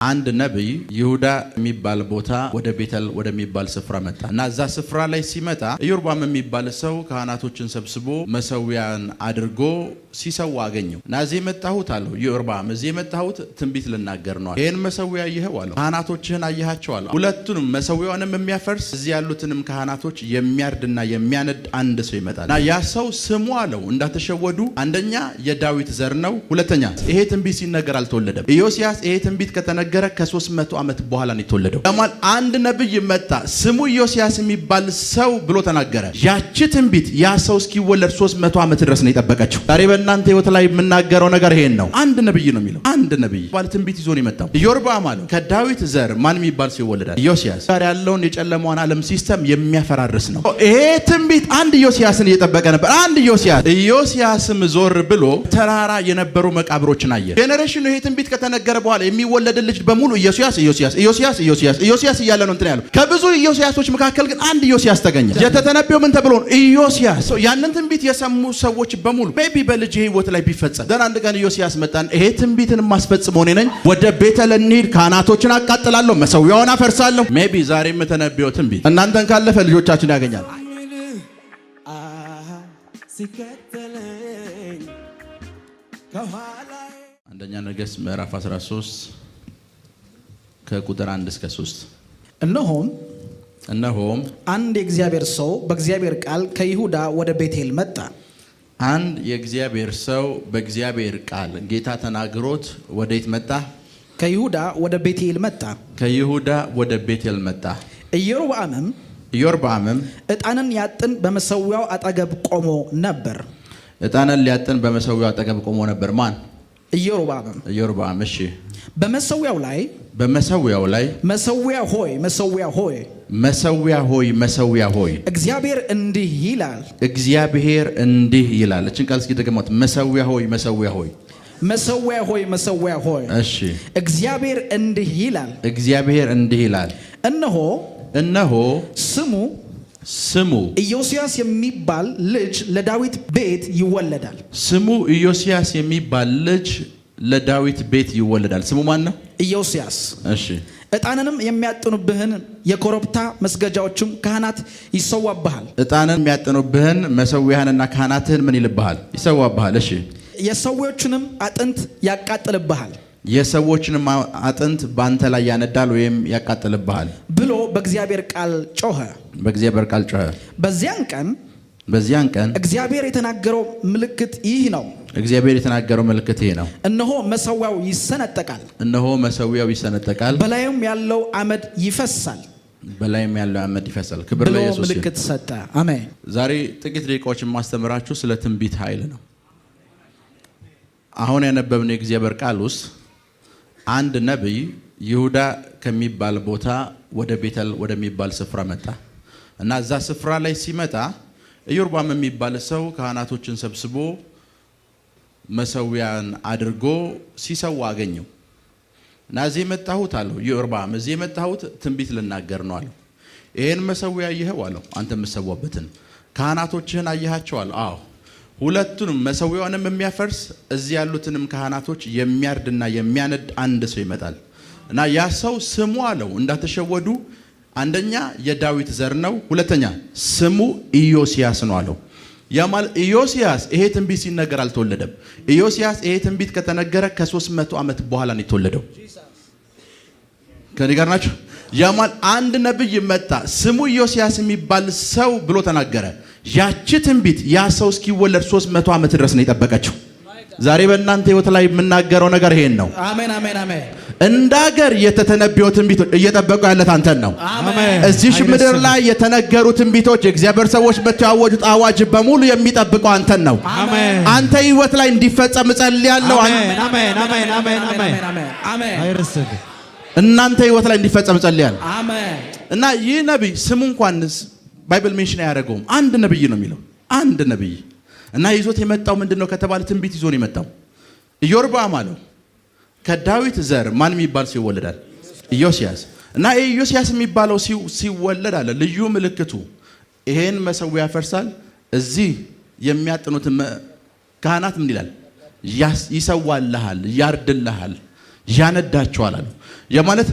አንድ ነብይ ይሁዳ የሚባል ቦታ ወደ ቤተል ወደሚባል ስፍራ መጣ እና እዛ ስፍራ ላይ ሲመጣ ኢዮርብዓም የሚባል ሰው ካህናቶችን ሰብስቦ መሰዊያን አድርጎ ሲሰዋ አገኘው እና እዚህ የመጣሁት አለው ኢዮርብዓም እዚህ የመጣሁት ትንቢት ልናገር ነው። ይሄን መሰዊያ አየኸው አለው። ካህናቶችህን አየሃቸው አለው። ሁለቱንም መሰዊያውንም የሚያፈርስ እዚህ ያሉትንም ካህናቶች የሚያርድና የሚያነድ አንድ ሰው ይመጣል እና ያ ሰው ስሙ አለው እንዳትሸወዱ አንደኛ የዳዊት ዘር ነው። ሁለተኛ ይሄ ትንቢት ሲነገር አልተወለደም። ኢዮስያስ ይሄ ትንቢት ከተነገረ ከ300 ዓመት በኋላ ነው የተወለደው። ለማል አንድ ነብይ መጣ ስሙ ኢዮስያስ የሚባል ሰው ብሎ ተናገረ። ያቺ ትንቢት ያ ሰው እስኪወለድ 300 ዓመት ድረስ ነው የጠበቀችው። ዛሬ በእናንተ ህይወት ላይ የምናገረው ነገር ይሄን ነው። አንድ ነብይ ነው የሚለው። አንድ ነብይ ባለ ትንቢት ይዞ ነው የመጣው። ኢዮርብዓም አለው ከዳዊት ዘር ማን የሚባል ሰው ይወለዳል? ኢዮስያስ። ዛሬ ያለውን የጨለማውን ዓለም ሲስተም የሚያፈራርስ ነው። ይሄ ትንቢት አንድ ኢዮስያስን እየጠበቀ ነበር። አንድ ኢዮስያስም ዞር ብሎ ተራራ የነበሩ መቃብሮችን አየ። ጄኔሬሽኑ ይሄ ትንቢት ከተነገረ በኋላ የሚወለድ ልጅ በሙሉ ኢዮስያስ እያለ ነው እንትን ያለው። ከብዙ ኢዮስያሶች መካከል ግን አንድ ኢዮስያስ ተገኘ። የተተነበየው ምን ተብሎ ነው? ኢዮስያስ። ያንን ትንቢት የሰሙ ሰዎች በሙሉ ሜቢ በልጅ ህይወት ላይ ቢፈጸም ደን አንድ ቀን ኢዮስያስ መጣን። ይሄ ትንቢትን ማስፈጽመው እኔ ነኝ። ወደ ቤተል እንሂድ፣ ካህናቶችን አቃጥላለሁ፣ መሰዊያውን አፈርሳለሁ። ሜቢ ዛሬ የተነበየው ትንቢት እናንተን ካለፈ ልጆቻችን ያገኛል። አንደኛ ነገሥት ምዕራፍ 13 ከቁጥር 1 እስከ 3 እነሆም አንድ የእግዚአብሔር ሰው በእግዚአብሔር ቃል ከይሁዳ ወደ ቤቴል መጣ። አንድ የእግዚአብሔር ሰው በእግዚአብሔር ቃል ጌታ ተናግሮት ወዴት መጣ? ከይሁዳ ወደ ቤቴል መጣ። ኢዮርብዓምም ዕጣንን ያጥን በመሰዊያው አጠገብ ቆሞ ነበር። ዕጣንን ሊያጥን በመሰዊያው አጠገብ ቆሞ ነበር። ማን? ኢዮርብዓም። እሺ። በመሰዊያው ላይ መሰዊያ ሆይ እግዚአብሔር እንዲህ ይላል። እችን ቃል እስኪ ደግሞት መሰዊያ ሆይ እሺ። እግዚአብሔር እንዲህ ይላል እነሆ ስሙ ኢዮስያስ የሚባል ልጅ ለዳዊት ቤት ይወለዳል። ስሙ ማን ነው? ኢዮስያስ። እሺ። ዕጣንንም የሚያጥኑብህን የኮረብታ መስገጃዎችም ካህናት ይሰዋብሃል። ዕጣንን የሚያጥኑብህን መሰዊያህንና ካህናትህን ምን ይልብሃል? ይሰዋብሃል። እሺ። የሰዎችንም አጥንት ያቃጥልብሃል። የሰዎችንም አጥንት ባንተ ላይ ያነዳል ወይም ያቃጥልብሃል ብሎ በእግዚአብሔር ቃል ጮኸ። በዚያን ቀን እግዚአብሔር የተናገረው ምልክት ይህ ነው። እነሆ መሰዊያው ይሰነጠቃል፣ በላዩም ያለው አመድ ይፈሳል። ክብር ለኢየሱስ ምልክት ሰጠ። አሜን። ዛሬ ጥቂት ደቂቃዎች የማስተምራችሁ ስለ ትንቢት ኃይል ነው። አሁን ያነበብነው የእግዚአብሔር ቃል ውስጥ አንድ ነብይ ይሁዳ ከሚባል ቦታ ወደ ቤተል ወደሚባል ስፍራ መጣ እና እዛ ስፍራ ላይ ሲመጣ ኢዮርብዓም የሚባል ሰው ካህናቶችን ሰብስቦ መሰዊያን አድርጎ ሲሰዋ አገኘው እና እዚህ የመጣሁት አለው ኢዮርብዓም እዚህ የመጣሁት ትንቢት ልናገር ነው አለው። ይሄን መሰዊያ አየኸው አለው። አንተ የምትሰዋበትን ካህናቶችህን አየሃቸው አለው። አዎ። ሁለቱንም መሰዊያውንም የሚያፈርስ እዚህ ያሉትንም ካህናቶች የሚያርድና የሚያነድ አንድ ሰው ይመጣል እና ያ ሰው ስሙ አለው እንዳትሸወዱ አንደኛ የዳዊት ዘር ነው። ሁለተኛ ስሙ ኢዮስያስ ነው አለው። ያ ማለት ኢዮስያስ ይሄ ትንቢት ሲነገር አልተወለደም። ኢዮስያስ ይሄ ትንቢት ከተነገረ ከ300 ዓመት በኋላ ነው የተወለደው። ከኔ ጋር ናችሁ? ያ ማለት አንድ ነብይ መጣ ስሙ ኢዮስያስ የሚባል ሰው ብሎ ተናገረ። ያቺ ትንቢት ያ ሰው እስኪወለድ 300 ዓመት ድረስ ነው የጠበቀችው። ዛሬ በእናንተ ህይወት ላይ የምናገረው ነገር ይሄን ነው። አሜን። እንደ ሀገር የተተነበየው ትንቢቶች እየጠበቁ ያለት አንተን ነው። እዚህ ምድር ላይ የተነገሩ ትንቢቶች የእግዚአብሔር ሰዎች በተያወጁት አዋጅ በሙሉ የሚጠብቀው አንተን ነው። አንተ ህይወት ላይ እንዲፈጸም ጸልያለሁ። እናንተ ህይወት ላይ እንዲፈጸም ጸልያለሁ። እና ይህ ነብይ ስሙ እንኳን ባይብል ሜንሽን አያደርገውም። አንድ ነብይ ነው የሚለው። አንድ ነብይ እና ይዞት የመጣው ምንድነው ከተባለ ትንቢት ይዞ ነው የመጣው። ኢዮርብዓም አለው ከዳዊት ዘር ማን የሚባል ሰው ይወለዳል? ኢዮስያስ። እና ኢዮስያስ የሚባለው ሲወለድ አለ ልዩ ምልክቱ ይሄን መሰዊያ ያፈርሳል። እዚህ የሚያጥኑት ካህናት ምን ይላል? ይሰዋልሃል፣ ያርድልሃል፣ ያነዳቸዋል አሉ። የማለት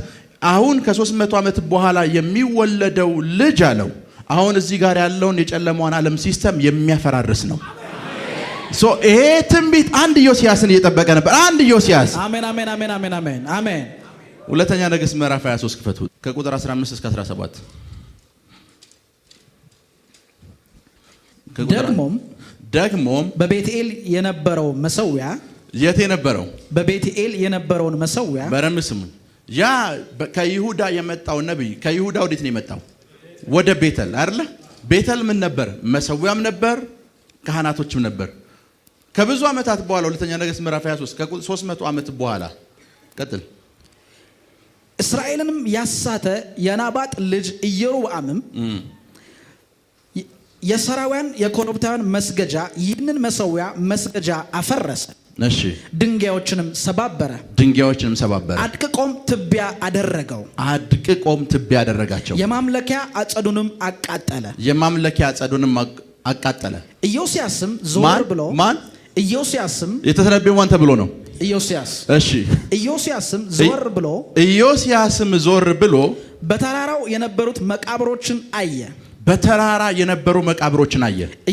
አሁን ከ300 ዓመት በኋላ የሚወለደው ልጅ አለው አሁን እዚህ ጋር ያለውን የጨለማውን ዓለም ሲስተም የሚያፈራርስ ነው። ይሄ ትንቢት አንድ ዮሲያስን እየጠበቀ ነበር። አንድ ዮሲያስ አሜን አሜን አሜን አሜን አሜን አሜን። ሁለተኛ ነገሥት ምዕራፍ 23 ክፈቱ ከቁጥር 15 እስከ 17። ደግሞም በቤቴል የነበረው መሰዊያ የት የነበረው በቤቴል የነበረውን መሰዊያ በረም ስሙ ያ ከይሁዳ የመጣው ነብይ ከይሁዳ ወዴት ነው የመጣው? ወደ ቤተል አይደለ? ቤተል ምን ነበር? መሰዊያም ነበር፣ ካህናቶችም ነበር። ከብዙ ዓመታት በኋላ ሁለተኛ ነገሥት ምዕራፍ 23 ከ300 ዓመት በኋላ ቀጥል። እስራኤልንም ያሳተ የናባጥ ልጅ ኢዮርብዓምም የሰራውያን የኮረብታውያን መስገጃ ይህንን መሰዊያ መስገጃ አፈረሰ። እሺ ድንጋዮችንም ሰባበረ። አድቅቆም ትቢያ አደረገው። አደረጋቸው። የማምለኪያ አጸዱንም አቃጠለ። ኢዮስያስም ዞር ብሎ ማን? ኢዮስያስም የተተነበየው ማን ተብሎ ነው? ኢዮስያስ። እሺ ኢዮስያስም ዞር ብሎ በተራራው የነበሩት መቃብሮችን አየ።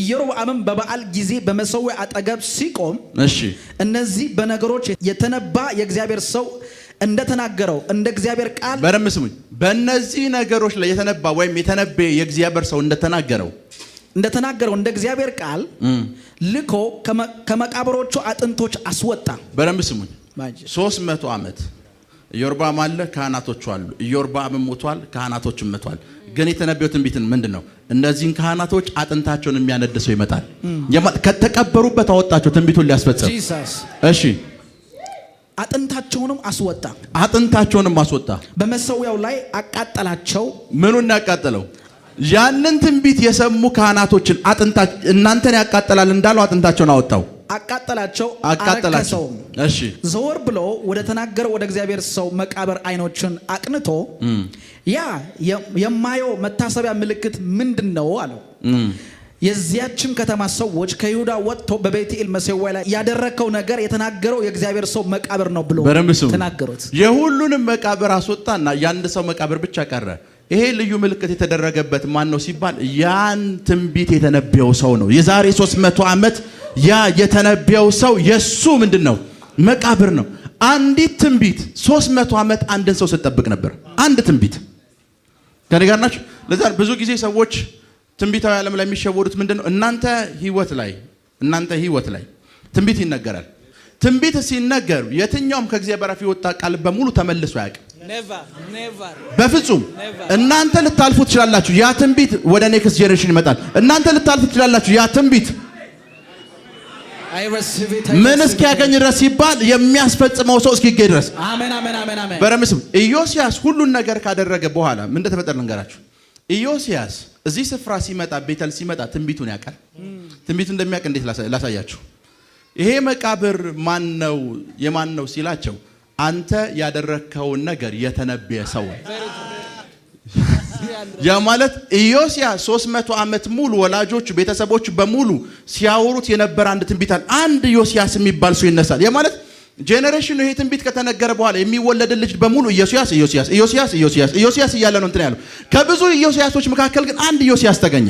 ኢዮርብዓምም በበዓል ጊዜ በመሰዊያ አጠገብ ሲቆም እነዚህ በነገሮች የተነባ የእግዚአብሔር ሰው እንደተናገረው እንደ እግዚአብሔር ቃል በረም ስሙኝ። በእነዚህ ነገሮች ላይ የተነባ ወይም የተነበየ የእግዚአብሔር ሰው እንደተናገረው እንደ እግዚአብሔር ቃል ልኮ ከመቃብሮቹ አጥንቶች አስወጣ። በረም ስሙኝ። 300 ዓመት ኢዮርብዓም አለ፣ ካህናቶቹ አሉ። ኢዮርብዓም ሞቷል፣ ካህናቶቹም ሞቷል። ግን የተነበየው ትንቢትን ምንድነው? እነዚህን ካህናቶች አጥንታቸውን የሚያነድሰው ይመጣል። ከተቀበሩበት አወጣቸው ትንቢቱን ሊያስፈጽም። እሺ አጥንታቸውንም አስወጣ። በመሰዊያው ላይ አቃጠላቸው። ምኑን ያቃጠለው? ያንን ትንቢት የሰሙ ካህናቶችን እናንተን ያቃጠላል እንዳለው አጥንታቸውን አወጣው። አቃጠላቸው። እሺ ዘወር ብሎ ወደ ተናገረው ወደ እግዚአብሔር ሰው መቃብር አይኖችን አቅንቶ ያ የማየው መታሰቢያ ምልክት ምንድነው አለው። የዚያችም ከተማ ሰዎች ከይሁዳ ወጥቶ በቤቴል መሰዊያ ላይ ያደረከው ነገር የተናገረው የእግዚአብሔር ሰው መቃብር ነው ብሎ ተናገሩት። የሁሉንም መቃብር አስወጣና ያንድ ሰው መቃብር ብቻ ቀረ። ይሄ ልዩ ምልክት የተደረገበት ማን ነው ሲባል ያን ትንቢት የተነበየው ሰው ነው። የዛሬ 300 ዓመት ያ የተነበየው ሰው የሱ ምንድነው? መቃብር ነው። አንዲት ትንቢት 300 ዓመት አንድን ሰው ስትጠብቅ ነበር። አንድ ትንቢት ከኔ ጋር ናችሁ? ለዛ ብዙ ጊዜ ሰዎች ትንቢታዊ ዓለም ላይ የሚሸወዱት ምንድነው? እናንተ ህይወት ላይ ትንቢት ይነገራል። ትንቢት ሲነገር የትኛውም ከእግዚአብሔር አፍ የወጣ ቃል በሙሉ ተመልሶ አያውቅም። በፍጹም እናንተ ልታልፉ ትችላላችሁ። ያ ትንቢት ወደ ኔክስት ጄነሬሽን ይመጣል። እናንተ ልታልፉ ትችላላችሁ። ያ ትንቢት ምን እስኪያገኝ ድረስ ሲባል የሚያስፈጽመው ሰው እስኪገኝ ድረስ። አሜን አሜን አሜን አሜን። በረምስም ኢዮስያስ ሁሉን ነገር ካደረገ በኋላ ምን እንደተፈጠረ ልንገራችሁ። ኢዮስያስ እዚህ ስፍራ ሲመጣ ቤተል ሲመጣ ትንቢቱን ያውቃል። ትንቢቱ እንደሚያውቅ እንዴት ላሳያችሁ። ይሄ መቃብር ማን ነው የማን ነው ሲላቸው አንተ ያደረከውን ነገር የተነበየ ሰው ያ ማለት ኢዮስያስ 300 ዓመት ሙሉ ወላጆቹ ቤተሰቦቹ በሙሉ ሲያወሩት የነበረ አንድ ትንቢት አለ። አንድ ኢዮስያስ የሚባል ሰው ይነሳል። ያ ማለት ጄነሬሽኑ ይሄ ትንቢት ከተነገረ በኋላ የሚወለድ ልጅ በሙሉ ኢዮስያስ እያለ ነው እንትን ያለው። ከብዙ ኢዮስያሶች መካከል ግን አንድ ኢዮስያስ ተገኘ።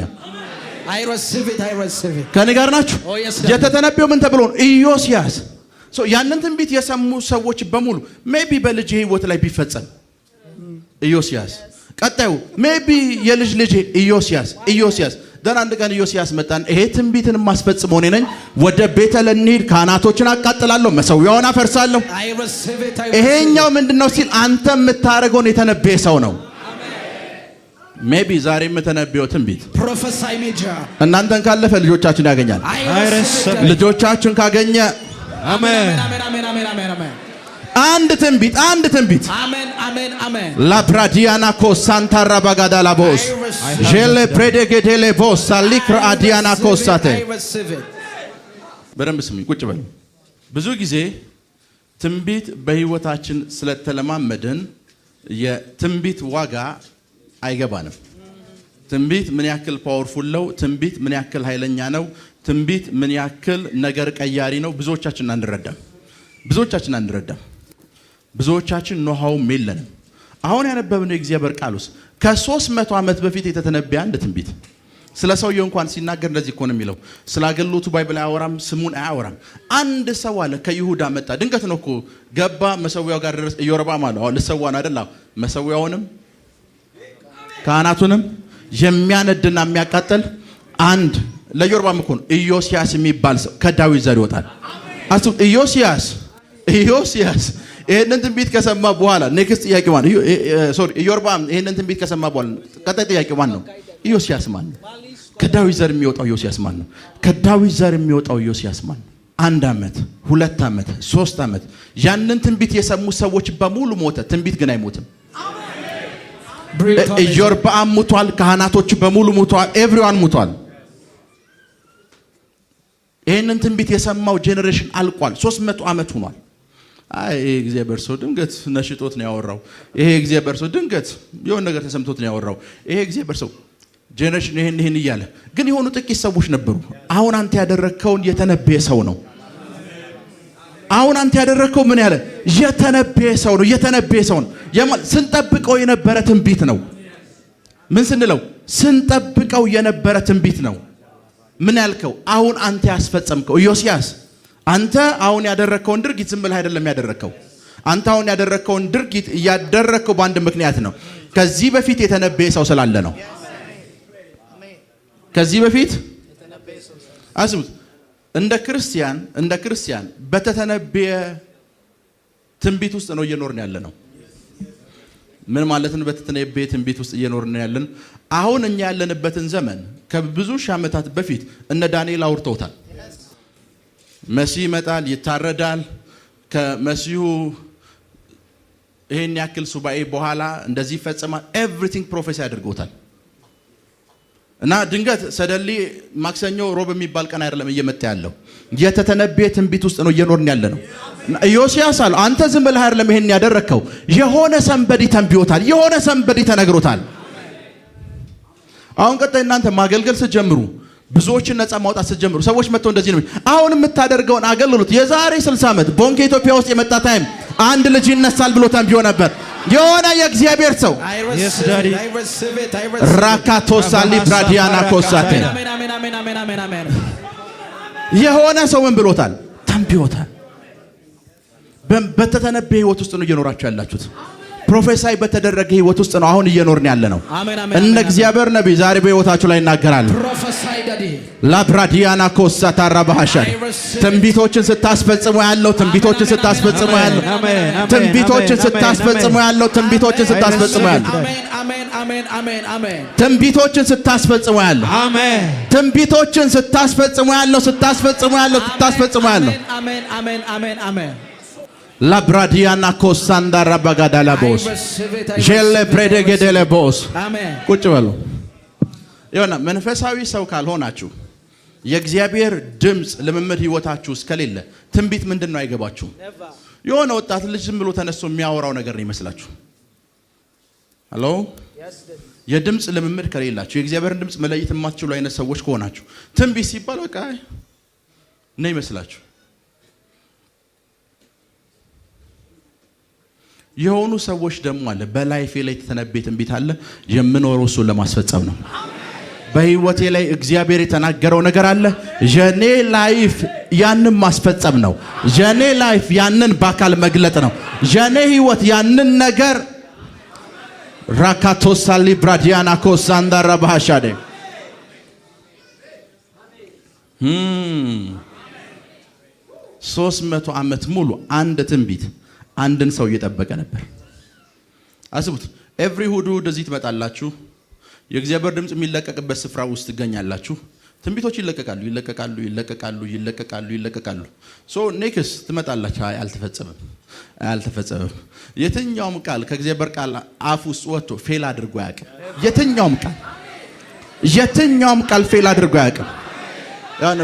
ከኔ ጋር ናችሁ? የተተነበየው ምን ተብሎ ነው? ኢዮስያስ። ያንን ትንቢት የሰሙ ሰዎች በሙሉ ሜቢ በልጅ ህይወት ላይ ቢፈጸም ኢዮስያስ፣ ቀጣዩ ሜቢ የልጅ ልጅ ኢዮስያስ ደን አንድ ቀን ኢዮስያስ መጣን። ይሄ ትንቢትን ማስፈጽመው እኔ ነኝ። ወደ ቤተል እንሂድ፣ ካህናቶችን አቃጥላለሁ፣ መሰዊያውን አፈርሳለሁ። ይሄኛው ምንድነው ሲል አንተ የምታረገውን የተነበየ ሰው ነው። ሜቢ ዛሬ የምተነበየው ትንቢት ፕሮፌሳይ ሜጀር እናንተን ካለፈ ልጆቻችን ያገኛል። ልጆቻችን ካገኘ አሜን አሜን አሜን አሜን አሜን። አንድ ትንቢት አሜን አሜን አሜን። ላፕራዲያና ኮሳንታራ ባጋዳ ላቦስ ጄሌ ፕሬዴጌዴሌ ቦስ ሳሊክራ አዲያና ኮሳቴ። በደንብ ስሙኝ፣ ቁጭ በል። ብዙ ጊዜ ትንቢት በህይወታችን ስለተለማመድን የትንቢት ዋጋ አይገባንም። ትንቢት ምን ያክል ፓወርፉል ነው፣ ትንቢት ምን ያክል ኃይለኛ ነው፣ ትንቢት ምን ያክል ነገር ቀያሪ ነው፣ ብዙዎቻችን አንረዳም። ብዙዎቻችን ኖሃውም የለንም። አሁን ያነበብነው የእግዚአብሔር ቃል ውስጥ ከ300 ዓመት በፊት የተተነበየ አንድ ትንቢት ስለ ሰውየው እንኳን ሲናገር እንደዚህ እኮ ነው የሚለው። ስለ አገልግሎቱ ባይብል አያወራም፣ ስሙን አያወራም። አንድ ሰው አለ ከይሁዳ መጣ። ድንገት ነው እኮ ገባ፣ መሰዊያው ጋር ደረሰ። ኢዮርብዓም አለ ልሰዋ ነው አይደል? መሰዊያውንም ካህናቱንም የሚያነድና የሚያቃጥል አንድ ለኢዮርብዓም እኮ ነው ኢዮስያስ የሚባል ሰው ከዳዊት ዘር ይወጣል። አሱ ኢዮስያስ ይሄንን ትንቢት ከሰማ በኋላ ኔክስት ጥያቄ ማን? ኢዮርብዓም ይሄንን ትንቢት ከሰማ በኋላ ቀጣይ ጥያቄ ማን ነው? ኢዮስያስ ማን ነው? ከዳዊት ዘር የሚወጣው ኢዮስያስ ማን ነው? ከዳዊት ዘር የሚወጣው ኢዮስያስ ማን ነው? 1 ዓመት 2 ዓመት 3 ዓመት ያንን ትንቢት የሰሙ ሰዎች በሙሉ ሞተ። ትንቢት ግን አይሞትም። ኢዮርብዓም ሙቷል። ካህናቶች በሙሉ ሙቷል። ኤቭሪዋን ሙቷል። ይሄንን ትንቢት የሰማው ጄኔሬሽን አልቋል። 300 ዓመት ሆኗል። አይ እግዚአብሔር ሰው ድንገት ነሽጦት ነው ያወራው። ይሄ እግዚአብሔር ሰው ድንገት የሆነ ነገር ተሰምቶት ነው ያወራው። ይሄ እግዚአብሔር ሰው ጄኔሬሽን ይሄን እያለ ግን የሆኑ ጥቂት ሰዎች ነበሩ። አሁን አንተ ያደረከውን የተነበየ ሰው ነው። አሁን አንተ ያደረከው ምን ያለ የተነበየ ሰው ነው። የተነበየ ሰው ነው። ስንጠብቀው የነበረ ትንቢት ነው። ምን ስንለው ስንጠብቀው የነበረ ትንቢት ነው። ምን ያልከው አሁን አንተ ያስፈጸምከው ኢዮስያስ፣ አንተ አሁን ያደረከውን ድርጊት ዝም ብለህ አይደለም ያደረከው። አንተ አሁን ያደረከውን ድርጊት ያደረከው በአንድ ምክንያት ነው። ከዚህ በፊት የተነበየ ሰው ስላለ ነው። ከዚህ በፊት አስቡት፣ እንደ ክርስቲያን በተተነበየ ትንቢት ውስጥ ነው እየኖርን ያለ ነው። ምን ማለት ነው? በተተነበየ ትንቢት ውስጥ እየኖርን ያለን። አሁን እኛ ያለንበትን ዘመን ከብዙ ሺህ ዓመታት በፊት እነ ዳንኤል አውርተውታል። መሲህ ይመጣል፣ ይታረዳል። ከመሲሁ ይሄን ያክል ሱባኤ በኋላ እንደዚህ ይፈጸማል። ኤቭሪቲንግ ፕሮፌሲ አድርገውታል። እና ድንገት ሰደሊ ማክሰኞ ሮብ የሚባል ቀን አይደለም እየመጣ ያለው። የተተነበየ ትንቢት ውስጥ ነው እየኖርን ያለ ነው። ኢዮስያስ አለ አንተ ዝም ብለህ አይደለም ይሄን ያደረከው። የሆነ ሰንበዲ ተንብዮታል። የሆነ ሰንበዲ ተነግሮታል። አሁን ቀጣይ እናንተ ማገልገል ስትጀምሩ፣ ብዙዎችን ነፃ ማውጣት ስትጀምሩ ሰዎች መጥተው እንደዚህ ነው አሁን የምታደርገውን አገልግሎት የዛሬ 60 ዓመት ቦንኬ ኢትዮጵያ ውስጥ የመጣ ታይም አንድ ልጅ ይነሳል ብሎ ተንብዮ ነበር። የሆነ የእግዚአብሔር ሰው ራካቶሳ ሊብራዲያና ኮሳቴ የሆነ ሰው ምን ብሎታል? ተንብዮታል። በተተነበየ ህይወት ውስጥ ነው እየኖራችሁ ያላችሁት። ፕሮፌሳይ በተደረገ ህይወት ውስጥ ነው አሁን እየኖርን ያለ ነው። እነ እግዚአብሔር ነብይ ዛሬ በህይወታችሁ ላይ ይናገራሉ። ላብራዲያና ኮሳታ ራባሃሻ ትንቢቶችን ስታስፈጽሙ ያለው ትንቢቶችን ስታስፈጽሙ ያለው ትንቢቶችን ስታስፈጽሙ ያለው ትንቢቶችን ስታስፈጽሙ ያለው ትንቢቶችን ስታስፈጽሙ ያለው ትንቢቶችን ስታስፈጽሙ ያለው ስታስፈጽሙ ያለው ስታስፈጽሙ ያለው ላብራዲያና ኮሳንዳ ራባጋዳላ ቦስ ጀለ ፕሬደገደለ ቦስ ቁጭ በሉ። ይሆና መንፈሳዊ ሰው ካልሆናችሁ የእግዚአብሔር ድምጽ ልምምድ ህይወታችሁ እስከሌለ ትንቢት ምንድነው አይገባችሁ። የሆነ ወጣት ልጅ ዝም ብሎ ተነስቶ የሚያወራው ነገር ነው ይመስላችሁ። ሃሎ የድምጽ ልምምድ ከሌላችሁ የእግዚአብሔርን ድምጽ መለየት የማትችሉ አይነት ሰዎች ከሆናችሁ ትንቢት ሲባል በቃ ነው ይመስላችሁ። የሆኑ ሰዎች ደግሞ አለ በላይፌ ላይ የተተነበየ ትንቢት አለ የምኖረው እሱን ለማስፈጸም ነው። በህይወቴ ላይ እግዚአብሔር የተናገረው ነገር አለ የኔ ላይፍ ያንን ማስፈጸም ነው። የኔ ላይፍ ያንን በአካል መግለጥ ነው። የኔ ህይወት ያንን ነገር ራካቶሳ ሊብራዲያና ኮሳንዳ ራባሃሻደ 300 ዓመት ሙሉ አንድ ትንቢት አንድን ሰው እየጠበቀ ነበር። አስቡት። ኤቭሪ እሑድ እዚህ ትመጣላችሁ። የእግዚአብሔር ድምጽ የሚለቀቅበት ስፍራ ውስጥ ትገኛላችሁ። ትንቢቶች ይለቀቃሉ። ሶ ኔክስት ትመጣላችሁ። አልተፈጸመም። የትኛውም ቃል ከእግዚአብሔር ቃል አፍ ውስጥ ወጥቶ ፌል አድርጎ አያውቅም። የትኛውም ቃል ፌል አድርጎ አያውቅም። ያን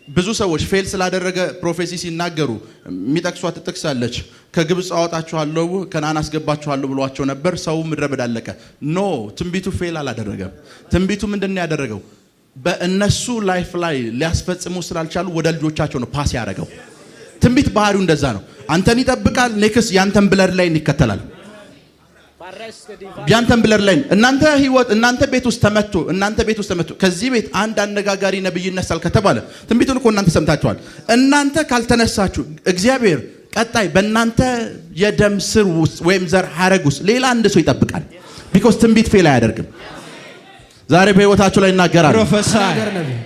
ብዙ ሰዎች ፌል ስላደረገ ፕሮፌሲ ሲናገሩ የሚጠቅሷት ጥቅሳለች። ከግብጽ አወጣችኋለሁ ከነዓን አስገባችኋለሁ ብሏቸው ነበር። ሰው ምድረ በዳ አለቀ። ኖ ትንቢቱ ፌል አላደረገም። ትንቢቱ ምንድነው ያደረገው? በእነሱ ላይፍ ላይ ሊያስፈጽሙ ስላልቻሉ ወደ ልጆቻቸው ነው ፓስ ያደረገው። ትንቢት ባህሪው እንደዛ ነው። አንተን ይጠብቃል። ኔክስት ያንተን ብለድ ላይ ይከተላል። ያንተን ብለድ ላይ እናንተ ህይወት እናንተ ቤት ውስጥ ተመቶ ከዚህ ቤት አንድ አነጋጋሪ ነብይ ይነሳል ከተባለ ትንቢቱን እኮ እናንተ ሰምታችኋል። እናንተ ካልተነሳችሁ እግዚአብሔር ቀጣይ በእናንተ የደም ስር ውስጥ ወይም ዘር ሐረግ ውስጥ ሌላ አንድ ሰው ይጠብቃል። ቢኮዝ ትንቢት ፌል አያደርግም። ዛሬ በህይወታችሁ ላይ ይናገራል።